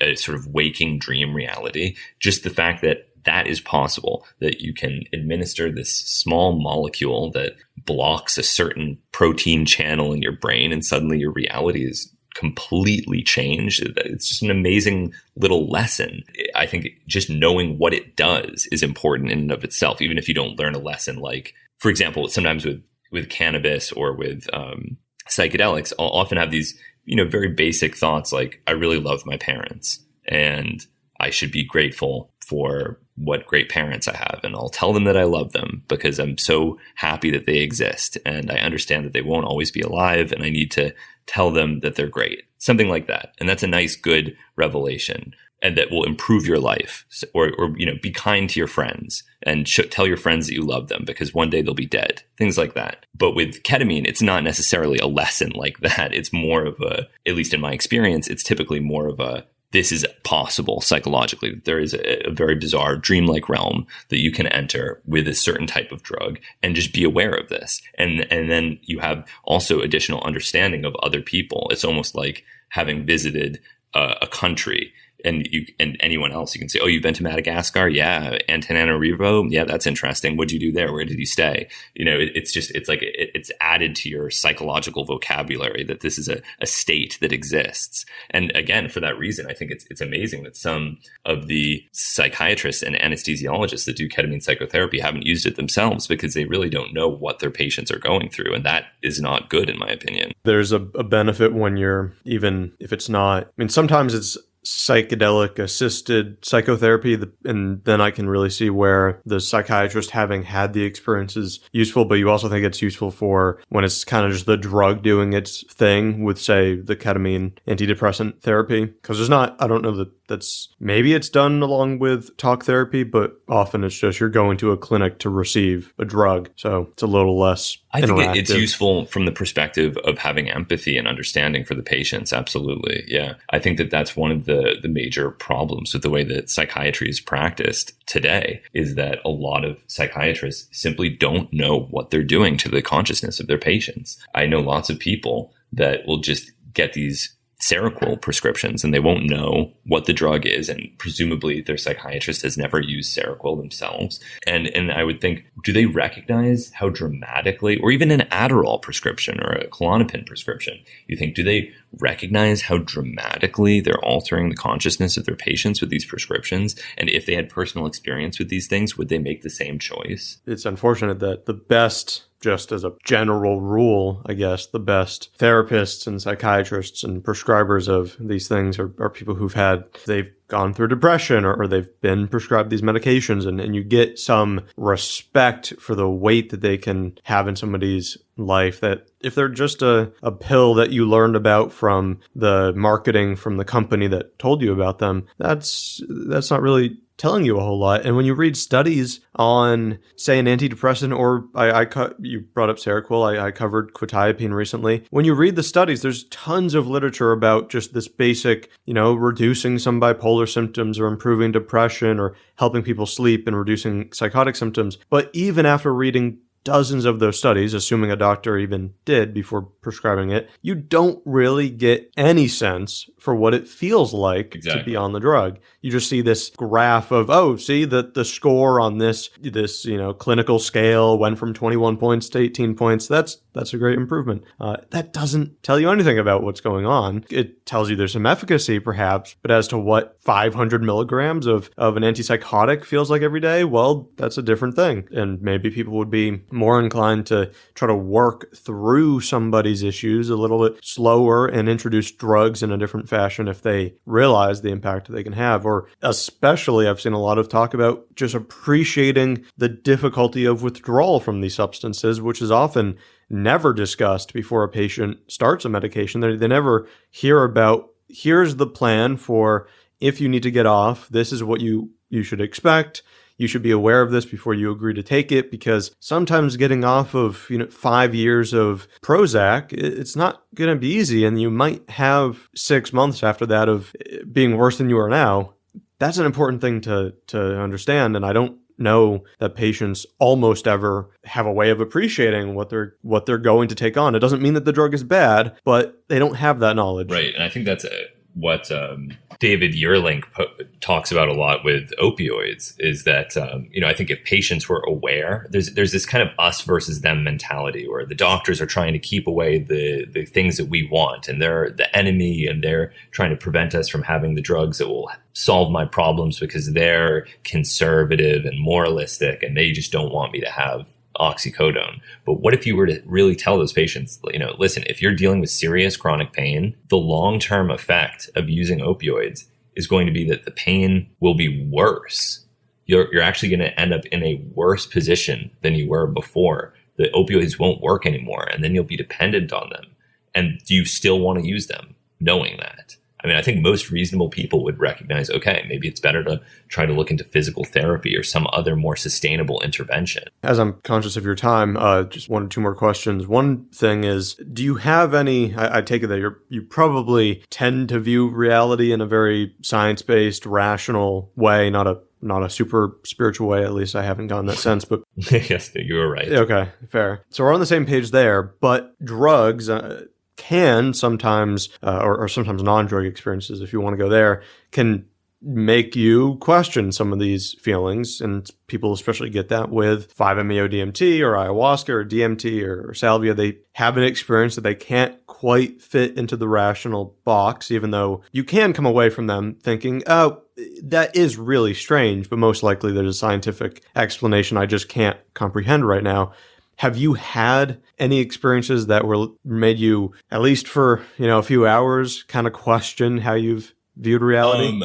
a sort of waking dream reality. Just the fact that is possible, that you can administer this small molecule that blocks a certain protein channel in your brain and suddenly your reality is completely changed. It's just an amazing little lesson. I think just knowing what it does is important in and of itself, even if you don't learn a lesson like, for example, sometimes with cannabis or with psychedelics, I'll often have these, very basic thoughts like, I really love my parents and I should be grateful for what great parents I have. And I'll tell them that I love them because I'm so happy that they exist. And I understand that they won't always be alive. And I need to tell them that they're great. Something like that. And that's a nice, good revelation. And that will improve your life, or be kind to your friends and tell your friends that you love them because one day they'll be dead, things like that. But with ketamine, it's not necessarily a lesson like that. It's more of at least in my experience, it's typically more of this is possible psychologically. There is a very bizarre dreamlike realm that you can enter with a certain type of drug and just be aware of this. And then you have also additional understanding of other people. It's almost like having visited a country. And anyone else, you can say, oh, you've been to Madagascar? Yeah. Antananarivo? Yeah, that's interesting. What'd you do there? Where did you stay? It's added to your psychological vocabulary that this is a state that exists. And again, for that reason, I think it's amazing that some of the psychiatrists and anesthesiologists that do ketamine psychotherapy haven't used it themselves because they really don't know what their patients are going through. And that is not good, in my opinion. There's a benefit when you're, even if it's not, sometimes it's psychedelic assisted psychotherapy, and then I can really see where the psychiatrist having had the experience is useful, but you also think it's useful for when it's kind of just the drug doing its thing with, say, the ketamine antidepressant therapy, because there's not, I don't know that's maybe it's done along with talk therapy, but often it's just you're going to a clinic to receive a drug, so it's a little less I think it's useful from the perspective of having empathy and understanding for the patients. Absolutely. Yeah. I think that's one of the major problems with the way that psychiatry is practiced today, is that a lot of psychiatrists simply don't know what they're doing to the consciousness of their patients. I know lots of people that will just get these Seroquel prescriptions and they won't know what the drug is, and presumably their psychiatrist has never used Seroquel themselves. And I would think, do they recognize how dramatically, or even an Adderall prescription or a Klonopin prescription, you think, do they recognize how dramatically they're altering the consciousness of their patients with these prescriptions? And if they had personal experience with these things, would they make the same choice? It's unfortunate that the best, just as a general rule, I guess, the best therapists and psychiatrists and prescribers of these things are people they've gone through depression or they've been prescribed these medications, and you get some respect for the weight that they can have in somebody's life, that if they're just a pill that you learned about from the marketing from the company that told you about them, that's not really telling you a whole lot. And when you read studies on, say, an antidepressant, or you brought up Seroquel, I covered quetiapine recently. When you read the studies, there's tons of literature about just this basic, reducing some bipolar symptoms or improving depression or helping people sleep and reducing psychotic symptoms. But even after reading dozens of those studies, assuming a doctor even did before prescribing it, you don't really get any sense for what it feels like to be on the drug. You just see this graph of, see that the score on this clinical scale went from 21 points to 18 points. That's a great improvement. That doesn't tell you anything about what's going on. It tells you there's some efficacy, perhaps, but as to what 500 milligrams of an antipsychotic feels like every day, well, that's a different thing. And maybe people would be more inclined to try to work through somebody's issues a little bit slower and introduce drugs in a different fashion if they realize the impact that they can have. Or especially, I've seen a lot of talk about just appreciating the difficulty of withdrawal from these substances, which is often never discussed before a patient starts a medication. They never hear about, here's the plan for if you need to get off, this is what you should expect. You should be aware of this before you agree to take it, because sometimes getting off of 5 years of Prozac, it's not going to be easy, and you might have 6 months after that of being worse than you are now. That's an important thing to understand, and I don't know that patients almost ever have a way of appreciating what they're going to take on. It doesn't mean that the drug is bad, but they don't have that knowledge. Right, and I think that's what David Yerlink talks about a lot with opioids, is that, I think if patients were aware, there's this kind of us versus them mentality where the doctors are trying to keep away the things that we want, and they're the enemy, and they're trying to prevent us from having the drugs that will solve my problems because they're conservative and moralistic and they just don't want me to have oxycodone. But what if you were to really tell those patients, listen, if you're dealing with serious chronic pain, the long-term effect of using opioids is going to be that the pain will be worse. You're actually going to end up in a worse position than you were before. The opioids won't work anymore, and then you'll be dependent on them. And do you still want to use them knowing that? I mean, I think most reasonable people would recognize, okay, maybe it's better to try to look into physical therapy or some other more sustainable intervention. As I'm conscious of your time, just one or two more questions. One thing is, do you have any, I take it that you probably tend to view reality in a very science-based, rational way, not a super spiritual way, at least I haven't gotten that sense, but yes, you were right. Okay, fair. So we're on the same page there, but drugs can sometimes, or sometimes non-drug experiences, if you want to go there, can make you question some of these feelings. And people especially get that with 5-MeO-DMT or ayahuasca or DMT or salvia. They have an experience that they can't quite fit into the rational box, even though you can come away from them thinking, oh, that is really strange, but most likely there's a scientific explanation I just can't comprehend right now. Have you had any experiences that made you, at least for, a few hours, kind of question how you've viewed reality?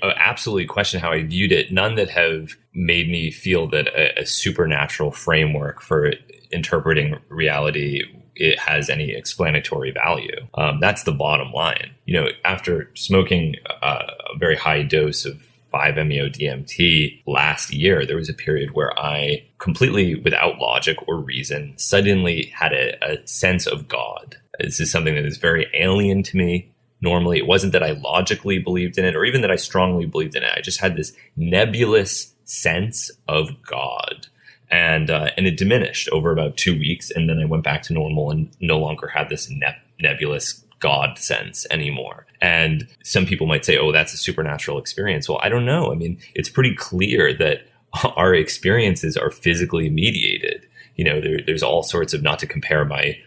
Absolutely question how I viewed it. None that have made me feel that a supernatural framework for interpreting reality, it has any explanatory value. That's the bottom line. After smoking a very high dose of 5-MeO-DMT last year, there was a period where I completely, without logic or reason, suddenly had a sense of God. This is something that is very alien to me. normally. It wasn't that I logically believed in it or even that I strongly believed in it. I just had this nebulous sense of God. And it diminished over about 2 weeks. And then I went back to normal and no longer had this nebulous God sense anymore. And some people might say, oh, that's a supernatural experience. Well, I don't know. I mean, it's pretty clear that our experiences are physically mediated. You know, there's all sorts of, not to compare my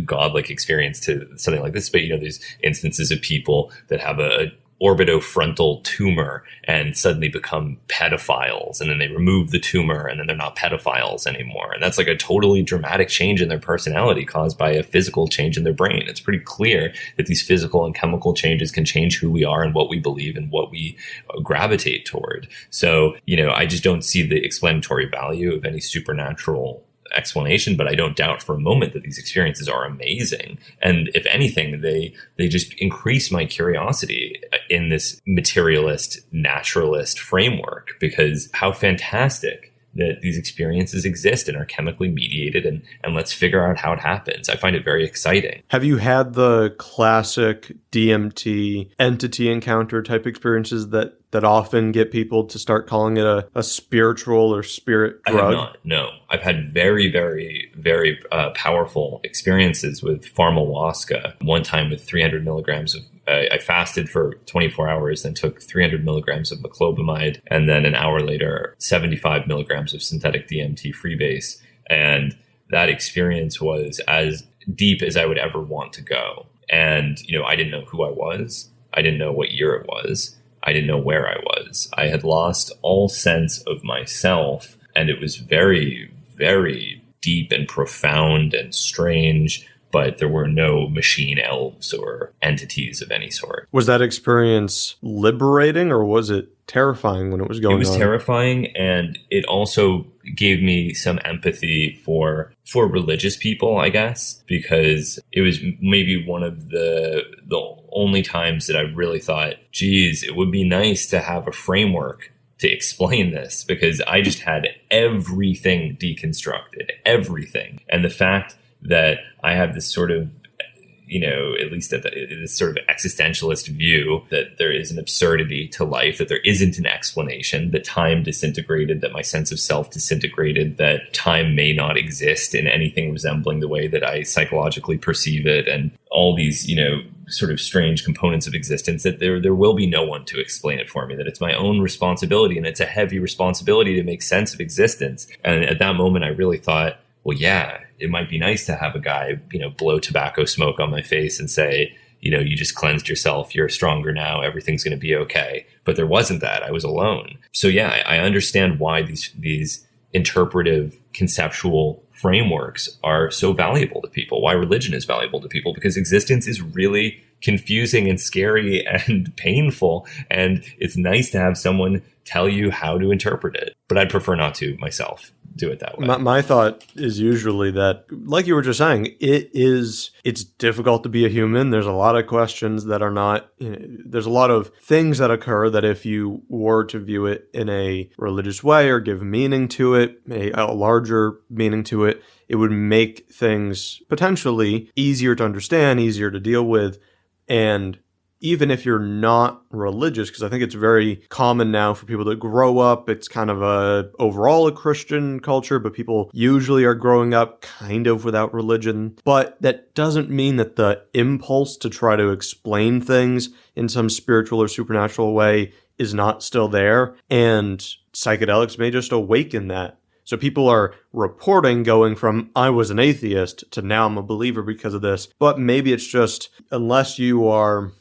godlike experience to something like this, but, you know, there's instances of people that have a orbitofrontal tumor and suddenly become pedophiles, and then they remove the tumor and then they're not pedophiles anymore. And that's like a totally dramatic change in their personality caused by a physical change in their brain. It's pretty clear that these physical and chemical changes can change who we are and what we believe and what we gravitate toward. So, you know, I just don't see the explanatory value of any supernatural explanation, but I don't doubt for a moment that these experiences are amazing. And if anything, they just increase my curiosity in this materialist, naturalist framework, because how fantastic that these experiences exist and are chemically mediated, and let's figure out how it happens. I find it very exciting. Have you had the classic DMT entity encounter type experiences that often get people to start calling it a spiritual or spirit drug? I have not, no. I've had very, very, very powerful experiences with pharmawaska. One time with 300 milligrams of I fasted for 24 hours, then took 300 milligrams of meclobamide, and then an hour later, 75 milligrams of synthetic DMT freebase. And that experience was as deep as I would ever want to go. And, you know, I didn't know who I was. I didn't know what year it was. I didn't know where I was. I had lost all sense of myself. And it was very, very deep and profound and strange. But there were no machine elves or entities of any sort. Was that experience liberating, or was it terrifying when it was going on? It was terrifying, and it also gave me some empathy for religious people, I guess, because it was maybe one of the only times that I really thought, geez, it would be nice to have a framework to explain this, because I just had everything deconstructed, everything. And the fact that I have this sort of, you know, at least this sort of existentialist view that there is an absurdity to life, that there isn't an explanation, that time disintegrated, that my sense of self disintegrated, that time may not exist in anything resembling the way that I psychologically perceive it, and all these, you know, sort of strange components of existence, that there will be no one to explain it for me, that it's my own responsibility, and it's a heavy responsibility to make sense of existence. And at that moment, I really thought, well, yeah, it might be nice to have a guy, you know, blow tobacco smoke on my face and say, you know, you just cleansed yourself. You're stronger now. Everything's going to be okay. But there wasn't that. I was alone. So yeah, I understand why these interpretive conceptual frameworks are so valuable to people, why religion is valuable to people, because existence is really confusing and scary and painful. And it's nice to have someone tell you how to interpret it. But I'd prefer not to myself do it that way. My thought is usually that, like you were just saying, it's difficult to be a human. There's a lot of questions that are not, you know, there's a lot of things that occur that if you were to view it in a religious way or give meaning to it, a larger meaning to it, it would make things potentially easier to understand, easier to deal with. And even if you're not religious, because I think it's very common now for people to grow up, it's kind of overall a Christian culture, but people usually are growing up kind of without religion. But that doesn't mean that the impulse to try to explain things in some spiritual or supernatural way is not still there. And psychedelics may just awaken that. So people are reporting going from, I was an atheist, to now I'm a believer because of this. But maybe it's just, unless you're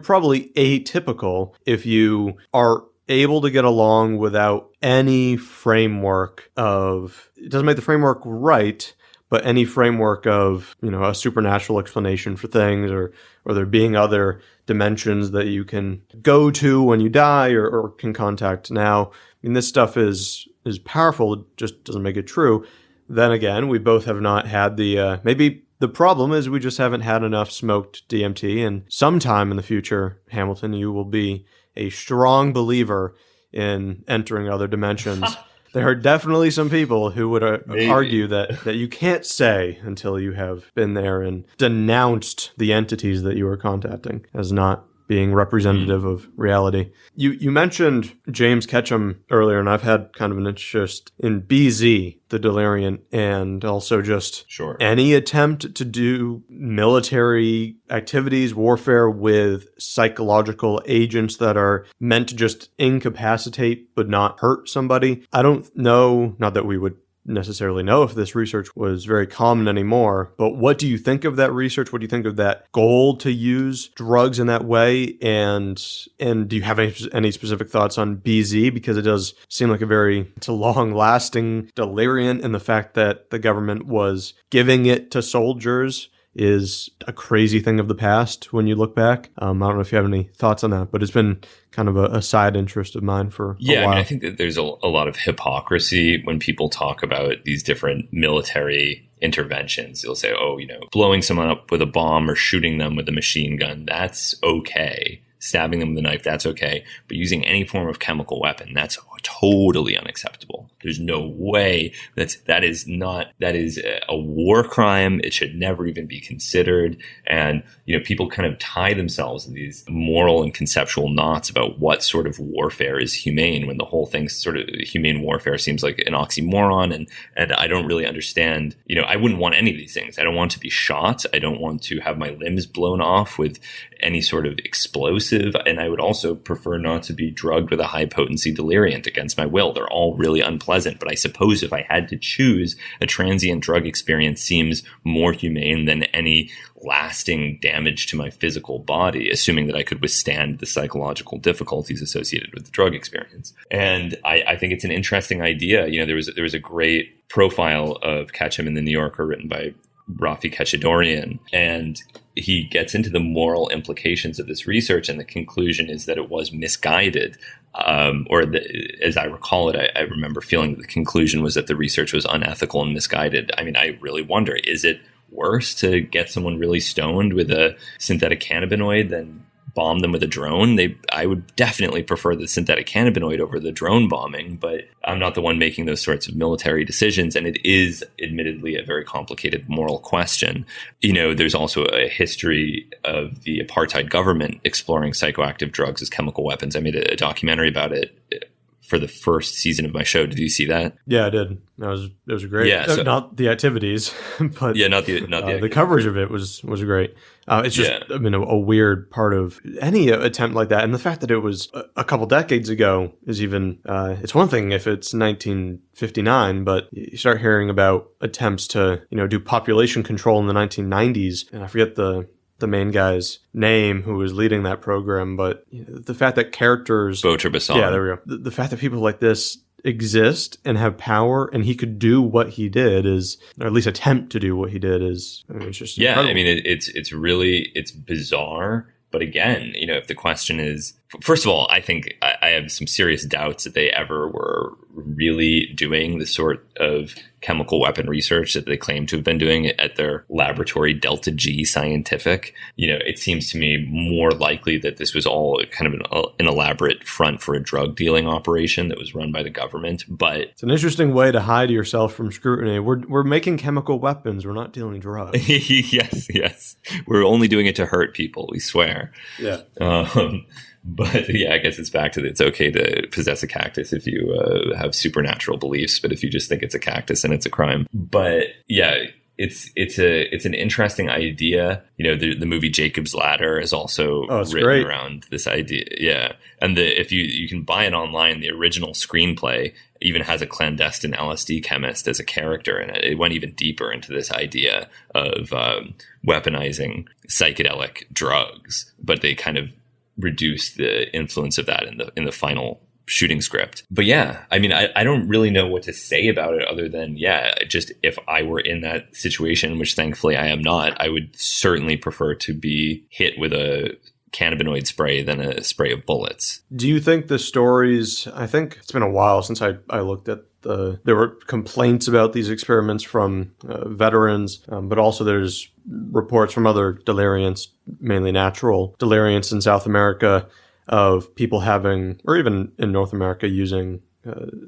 probably atypical if you are able to get along without any framework of, it doesn't make the framework right, but any framework of, you know, a supernatural explanation for things, or there being other dimensions that you can go to when you die or can contact now. I mean, this stuff is powerful. It just doesn't make it true. Then again, we both have not had maybe the problem is we just haven't had enough smoked DMT, and sometime in the future, Hamilton, you will be a strong believer in entering other dimensions. there are definitely some people who would argue that you can't say until you have been there and denounced the entities that you are contacting as not being representative of reality. You mentioned James Ketchum earlier, and I've had kind of an interest in BZ, the Deliriant, and also just any attempt to do military activities, warfare with psychological agents that are meant to just incapacitate but not hurt somebody. I don't know, not that we would necessarily know if this research was very common anymore, but what do you think of that research? What do you think of that goal to use drugs in that way? And do you have any specific thoughts on BZ? Because it does seem like it's a long-lasting deliriant, and the fact that the government was giving it to soldiers is a crazy thing of the past when you look back. I don't know if you have any thoughts on that, but it's been kind of a side interest of mine for a while. I mean, I think that there's a lot of hypocrisy when people talk about these different military interventions. You'll say, blowing someone up with a bomb or shooting them with a machine gun, that's okay. Stabbing them with a knife, that's okay. But using any form of chemical weapon, that's totally unacceptable. There's no way that is a war crime. It should never even be considered. And, people kind of tie themselves in these moral and conceptual knots about what sort of warfare is humane, when the whole thing sort of humane warfare seems like an oxymoron. And I don't really understand, I wouldn't want any of these things. I don't want to be shot. I don't want to have my limbs blown off with any sort of explosive. And I would also prefer not to be drugged with a high potency deliriant against my will. They're all really unpleasant. But I suppose if I had to choose, a transient drug experience seems more humane than any lasting damage to my physical body, assuming that I could withstand the psychological difficulties associated with the drug experience. And I think it's an interesting idea. There was a great profile of Ketchum in the New Yorker written by Rafi Kachadorian, and he gets into the moral implications of this research, and the conclusion is that it was misguided. As I recall it, I remember feeling the conclusion was that the research was unethical and misguided. I mean, I really wonder, is it worse to get someone really stoned with a synthetic cannabinoid than bomb them with a drone? I would definitely prefer the synthetic cannabinoid over the drone bombing, but I'm not the one making those sorts of military decisions. And it is admittedly a very complicated moral question. There's also a history of the apartheid government exploring psychoactive drugs as chemical weapons. I made a documentary about it for the first season of my show. Did you see that? Yeah, I did. It was great. Yeah, not the activities, but the coverage of it was great. It's just, a weird part of any attempt like that. And the fact that it was a couple decades ago is even, it's one thing if it's 1959, but you start hearing about attempts to, do population control in the 1990s. And I forget the main guy's name who was leading that program, but the fact that characters... Botra Bassan. Yeah, there we go. The fact that people like this exist and have power, and he could do what he did or at least attempt to do what he did it's just incredible. It's bizarre. But again, if the question is, first of all, I think I have some serious doubts that they ever were really doing the sort of chemical weapon research that they claim to have been doing at their laboratory Delta G Scientific. It seems to me more likely that this was all kind of an elaborate front for a drug dealing operation that was run by the government. But it's an interesting way to hide yourself from scrutiny. We're making chemical weapons. We're not dealing drugs. Yes. We're only doing it to hurt people, we swear. Yeah. But I guess it's back to it's okay to possess a cactus if you have supernatural beliefs, but if you just think it's a cactus, then it's a crime. But it's an interesting idea. The movie Jacob's Ladder is also written great. Around this idea. Yeah, and if you can buy it online, the original screenplay even has a clandestine LSD chemist as a character, and it went even deeper into this idea of weaponizing psychedelic drugs, but they kind of reduce the influence of that in the final shooting script. But I don't really know what to say about it other than, just if I were in that situation, which thankfully I am not, I would certainly prefer to be hit with a cannabinoid spray than a spray of bullets. Do you think the stories, I think it's been a while since I looked at there were complaints about these experiments from veterans, but also there's reports from other deliriants, mainly natural deliriants in South America, of people having, or even in North America, using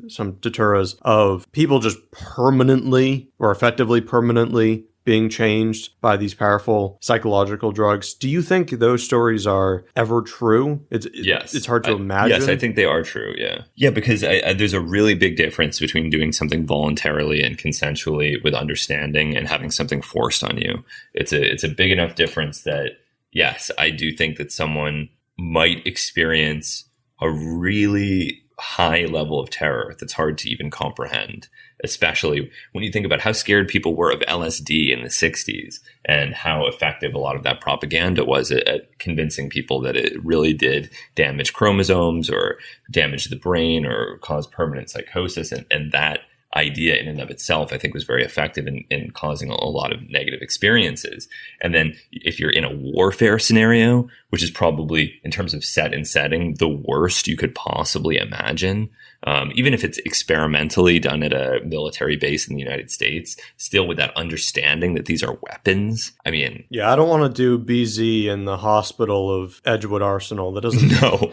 some daturas of people just permanently or effectively permanently being changed by these powerful psychological drugs. Do you think those stories are ever true? Yes. It's hard to imagine. Yes, I think they are true, yeah. Yeah, because there's a really big difference between doing something voluntarily and consensually with understanding and having something forced on you. It's a big enough difference that, yes, I do think that someone might experience a really high level of terror that's hard to even comprehend, especially when you think about how scared people were of LSD in the 60s and how effective a lot of that propaganda was at convincing people that it really did damage chromosomes or damage the brain or cause permanent psychosis. And that idea in and of itself, I think, was very effective in causing a lot of negative experiences. And then if you're in a warfare scenario, which is probably, in terms of set and setting, the worst you could possibly imagine, even if it's experimentally done at a military base in the United States, still with that understanding that these are weapons. I mean... Yeah, I don't want to do BZ in the hospital of Edgewood Arsenal. That doesn't... No.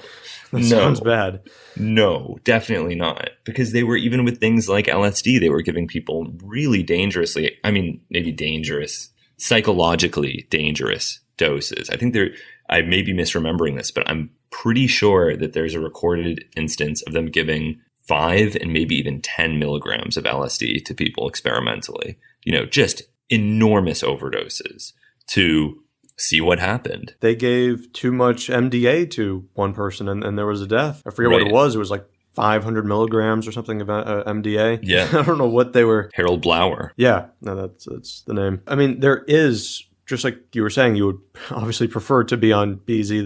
That sounds bad. No, definitely not. Because they were, even with things like LSD, they were giving people really dangerously, I mean, maybe dangerous, psychologically dangerous doses. I may be misremembering this, but I'm pretty sure that there's a recorded instance of them giving 5 and maybe even 10 milligrams of LSD to people experimentally. Just enormous overdoses to see what happened. They gave too much MDA to one person and there was a death. I forget what it was. It was like 500 milligrams or something of MDA. Yeah. I don't know what they were. Harold Blower. Yeah. No, that's the name. I mean, there is, just like you were saying, you would obviously prefer to be on BZ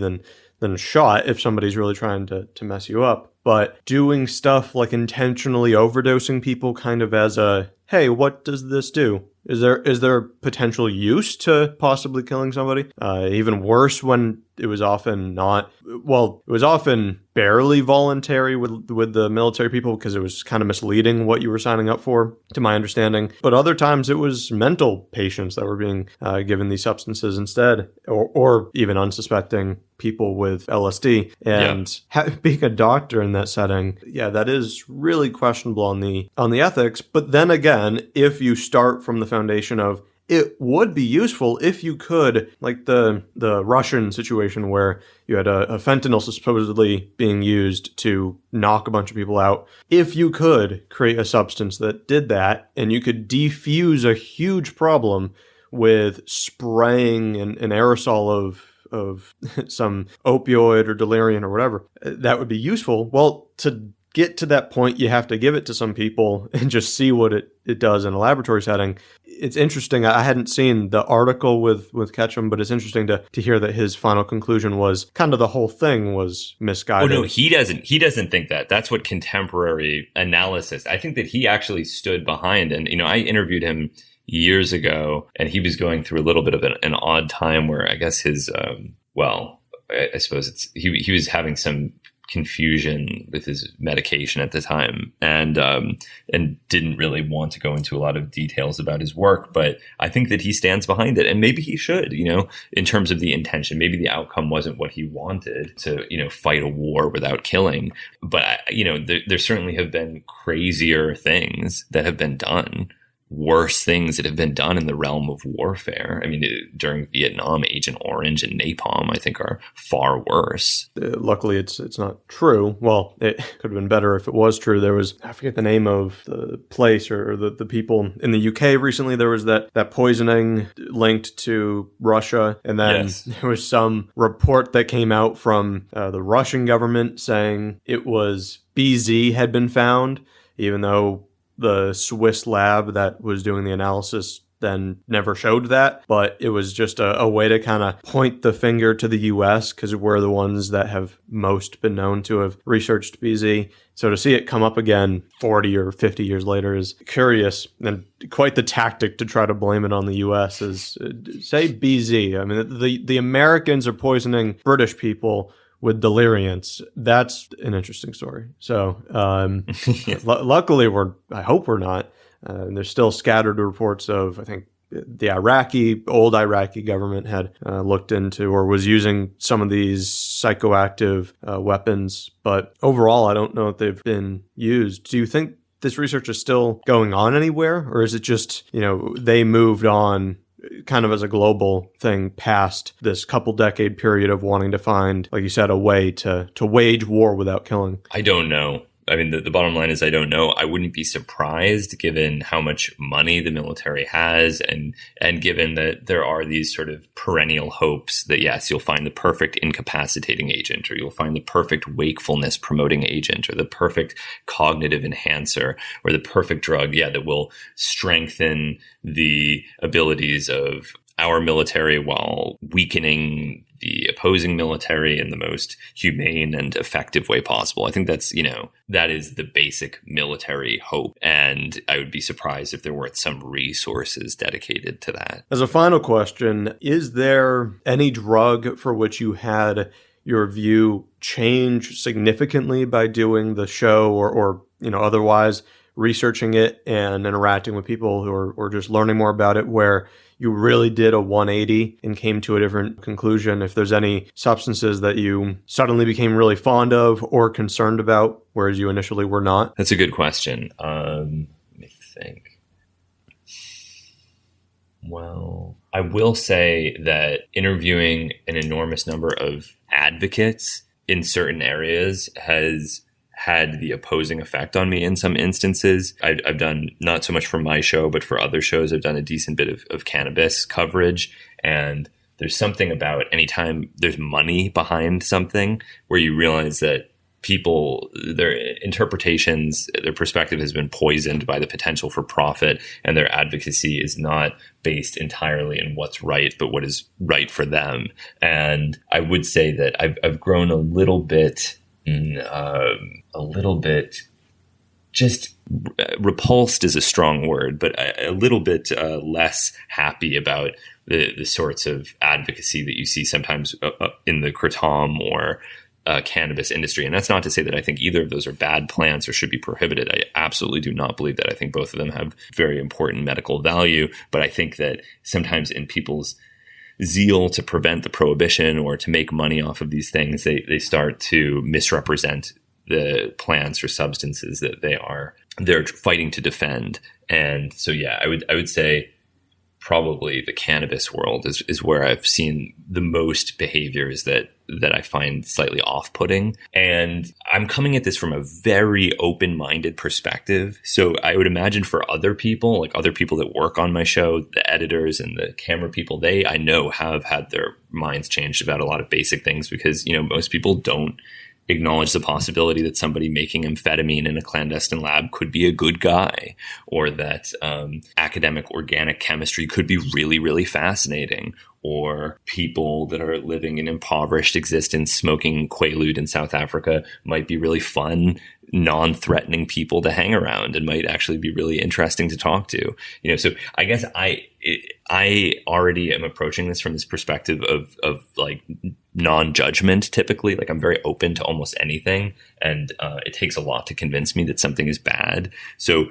than shot if somebody's really trying to mess you up. But doing stuff like intentionally overdosing people kind of as a, hey, what does this do? Is there potential use to possibly killing somebody? Even worse when it was often not, well, it was often barely voluntary with the military people because it was kind of misleading what you were signing up for, to my understanding. But other times it was mental patients that were being given these substances instead, or even unsuspecting people with LSD. And being a doctor in that setting, that is really questionable on the ethics. But then again, if you start from the foundation of it would be useful if you could, like the Russian situation where you had a fentanyl supposedly being used to knock a bunch of people out. If you could create a substance that did that and you could defuse a huge problem with spraying an aerosol of some opioid or delirium or whatever, that would be useful. Well, to get to that point, you have to give it to some people and just see what it does in a laboratory setting. It's interesting. I hadn't seen the article with Ketchum, but it's interesting to hear that his final conclusion was kind of the whole thing was misguided. Oh, no, he doesn't think that. That's what contemporary analysis. I think that he actually stood behind. And, I interviewed him years ago, and he was going through a little bit of an odd time where I guess his, I suppose he was having some confusion with his medication at the time, and didn't really want to go into a lot of details about his work. But I think that he stands behind it, and maybe he should, in terms of the intention. Maybe the outcome wasn't what he wanted, to, fight a war without killing. But, there certainly have been crazier things that have been done. Worse things that have been done in the realm of warfare. I mean, during Vietnam, Agent Orange and napalm, I think, are far worse. Luckily, it's not true. Well, it could have been better if it was true. There was, I forget the name of the place or the people in the UK recently. There was that poisoning linked to Russia. And then there was some report that came out from the Russian government saying it was BZ had been found, even though the Swiss lab that was doing the analysis then never showed that. But it was just a way to kind of point the finger to the US because we're the ones that have most been known to have researched BZ. So to see it come up again 40 or 50 years later is curious, and quite the tactic to try to blame it on the US is say BZ. I mean, the Americans are poisoning British people with Deliriants. That's an interesting story. So luckily I hope we're not. There's still scattered reports of, I think, the old Iraqi government had looked into or was using some of these psychoactive weapons. But overall, I don't know if they've been used. Do you think this research is still going on anywhere? Or is it just, they moved on kind of as a global thing past this couple decade period of wanting to find, like you said, a way to wage war without killing? I don't know. I mean, the bottom line is I don't know. I wouldn't be surprised given how much money the military has and given that there are these sort of perennial hopes that, yes, you'll find the perfect incapacitating agent, or you'll find the perfect wakefulness promoting agent, or the perfect cognitive enhancer, or the perfect drug, that will strengthen the abilities of our military while weakening the opposing military in the most humane and effective way possible. I think that's, that is the basic military hope. And I would be surprised if there weren't some resources dedicated to that. As a final question, is there any drug for which you had your view change significantly by doing the show or otherwise researching it and interacting with people who are just learning more about it, where you really did a 180 and came to a different conclusion? If there's any substances that you suddenly became really fond of or concerned about, whereas you initially were not? That's a good question. Let me think. Well, I will say that interviewing an enormous number of advocates in certain areas has had the opposing effect on me in some instances. I've done, not so much for my show, but for other shows, I've done a decent bit of cannabis coverage. And there's something about anytime there's money behind something where you realize that people, their interpretations, their perspective has been poisoned by the potential for profit, and their advocacy is not based entirely in what's right, but what is right for them. And I would say that I've grown a little bit just repulsed is a strong word, but a little bit less happy about the sorts of advocacy that you see sometimes in the kratom or cannabis industry. And that's not to say that I think either of those are bad plants or should be prohibited. I absolutely do not believe that. I think both of them have very important medical value, but I think that sometimes in people's zeal to prevent the prohibition or to make money off of these things, they start to misrepresent the plants or substances that they're fighting to defend. And so, I would say probably the cannabis world is where I've seen the most behaviors that I find slightly off-putting. And I'm coming at this from a very open-minded perspective. So I would imagine for other people, like other people that work on my show, the editors and the camera people, they, I know, have had their minds changed about a lot of basic things because, most people don't acknowledge the possibility that somebody making amphetamine in a clandestine lab could be a good guy, or that academic organic chemistry could be really, really fascinating, or people that are living an impoverished existence smoking Quaalude in South Africa might be really fun, non-threatening people to hang around and might actually be really interesting to talk to. So I guess I already am approaching this from this perspective of like non-judgment typically. Like I'm very open to almost anything, and it takes a lot to convince me that something is bad. So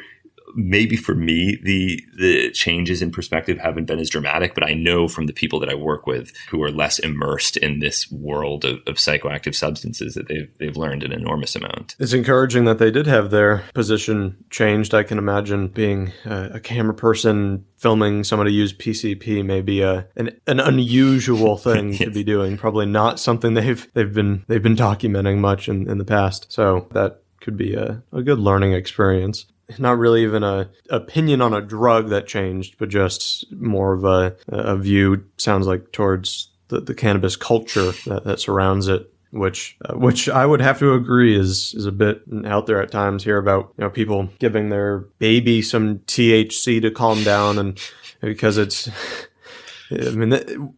maybe for me, the changes in perspective haven't been as dramatic, but I know from the people that I work with who are less immersed in this world of psychoactive substances that they've learned an enormous amount. It's encouraging that they did have their position changed. I can imagine being a camera person filming somebody use PCP may be an unusual thing to be doing. Probably not something they've been documenting much in the past. So that could be a good learning experience. Not really even a opinion on a drug that changed, but just more of a view, sounds like, towards the cannabis culture that surrounds it, which I would have to agree is a bit out there at times. Hear about people giving their baby some THC to calm down, and because it's,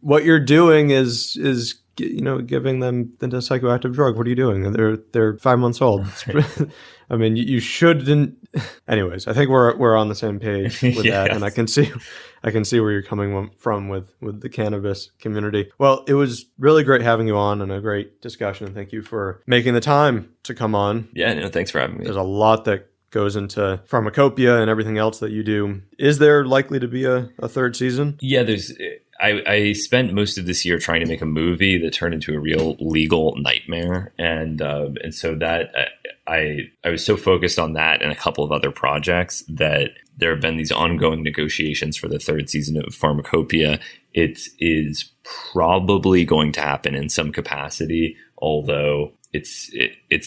what you're doing is giving them the psychoactive drug. What are you doing? They're 5 months old. You shouldn't. Anyways, I think we're on the same page with that, and I can see where you're coming from with the cannabis community. Well, it was really great having you on and a great discussion. Thank you for making the time to come on. Yeah, no, thanks for having me. There's a lot that goes into pharmacopoeia and everything else that you do. Is there likely to be a third season? Yeah, I spent most of this year trying to make a movie that turned into a real legal nightmare, and so that I was so focused on that and a couple of other projects that there have been these ongoing negotiations for the third season of Pharmacopoeia. It is probably going to happen in some capacity, although it's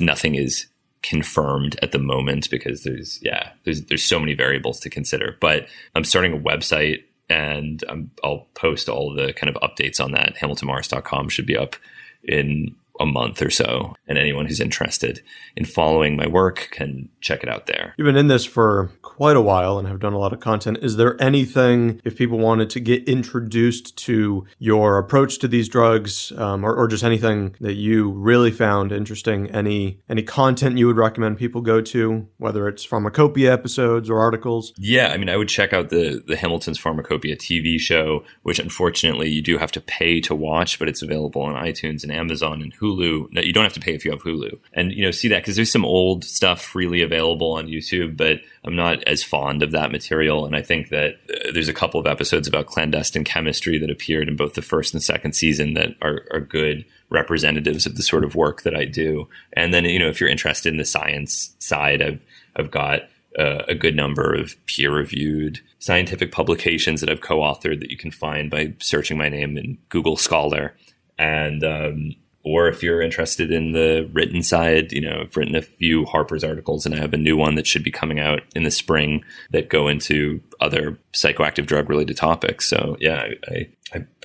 nothing is confirmed at the moment because there's so many variables to consider. But I'm starting a website, and I'll post all the kind of updates on that. HamiltonMorris.com should be up in a month or so, and anyone who's interested in following my work can check it out there. You've been in this for quite a while and have done a lot of content. Is there anything, if people wanted to get introduced to your approach to these drugs, or just anything that you really found interesting, any content you would recommend people go to, whether it's pharmacopoeia episodes or articles? Yeah, I mean, I would check out the Hamilton's Pharmacopoeia TV show, which unfortunately you do have to pay to watch, but it's available on iTunes and Amazon and Hulu. No, you don't have to pay if you have Hulu. And, see that because there's some old stuff freely available on YouTube, but I'm not as fond of that material. And I think that there's a couple of episodes about clandestine chemistry that appeared in both the first and second season that are good representatives of the sort of work that I do. And then, if you're interested in the science side, I've got a good number of peer-reviewed scientific publications that I've co-authored that you can find by searching my name in Google Scholar. And or if you're interested in the written side, I've written a few Harper's articles, and I have a new one that should be coming out in the spring that go into other psychoactive drug-related topics. So yeah,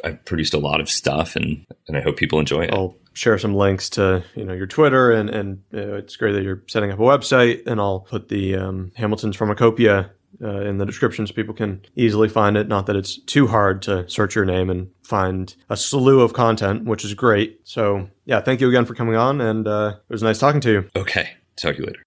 I've produced a lot of stuff, and I hope people enjoy it. I'll share some links to your Twitter, and it's great that you're setting up a website, and I'll put the Hamilton's Pharmacopoeia in the description so people can easily find it. Not that it's too hard to search your name and find a slew of content, which is great. So yeah, thank you again for coming on, and it was nice talking to you. Okay, talk to you later.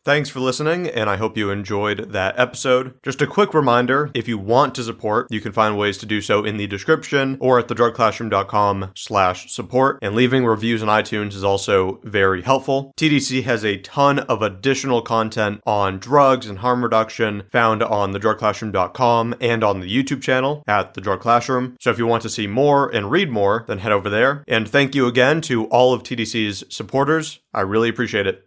Thanks for listening, and I hope you enjoyed that episode. Just a quick reminder, if you want to support, you can find ways to do so in the description or at thedrugclassroom.com/support, and leaving reviews on iTunes is also very helpful. TDC has a ton of additional content on drugs and harm reduction found on thedrugclassroom.com and on the YouTube channel at The Drug Classroom. So if you want to see more and read more, then head over there. And thank you again to all of TDC's supporters. I really appreciate it.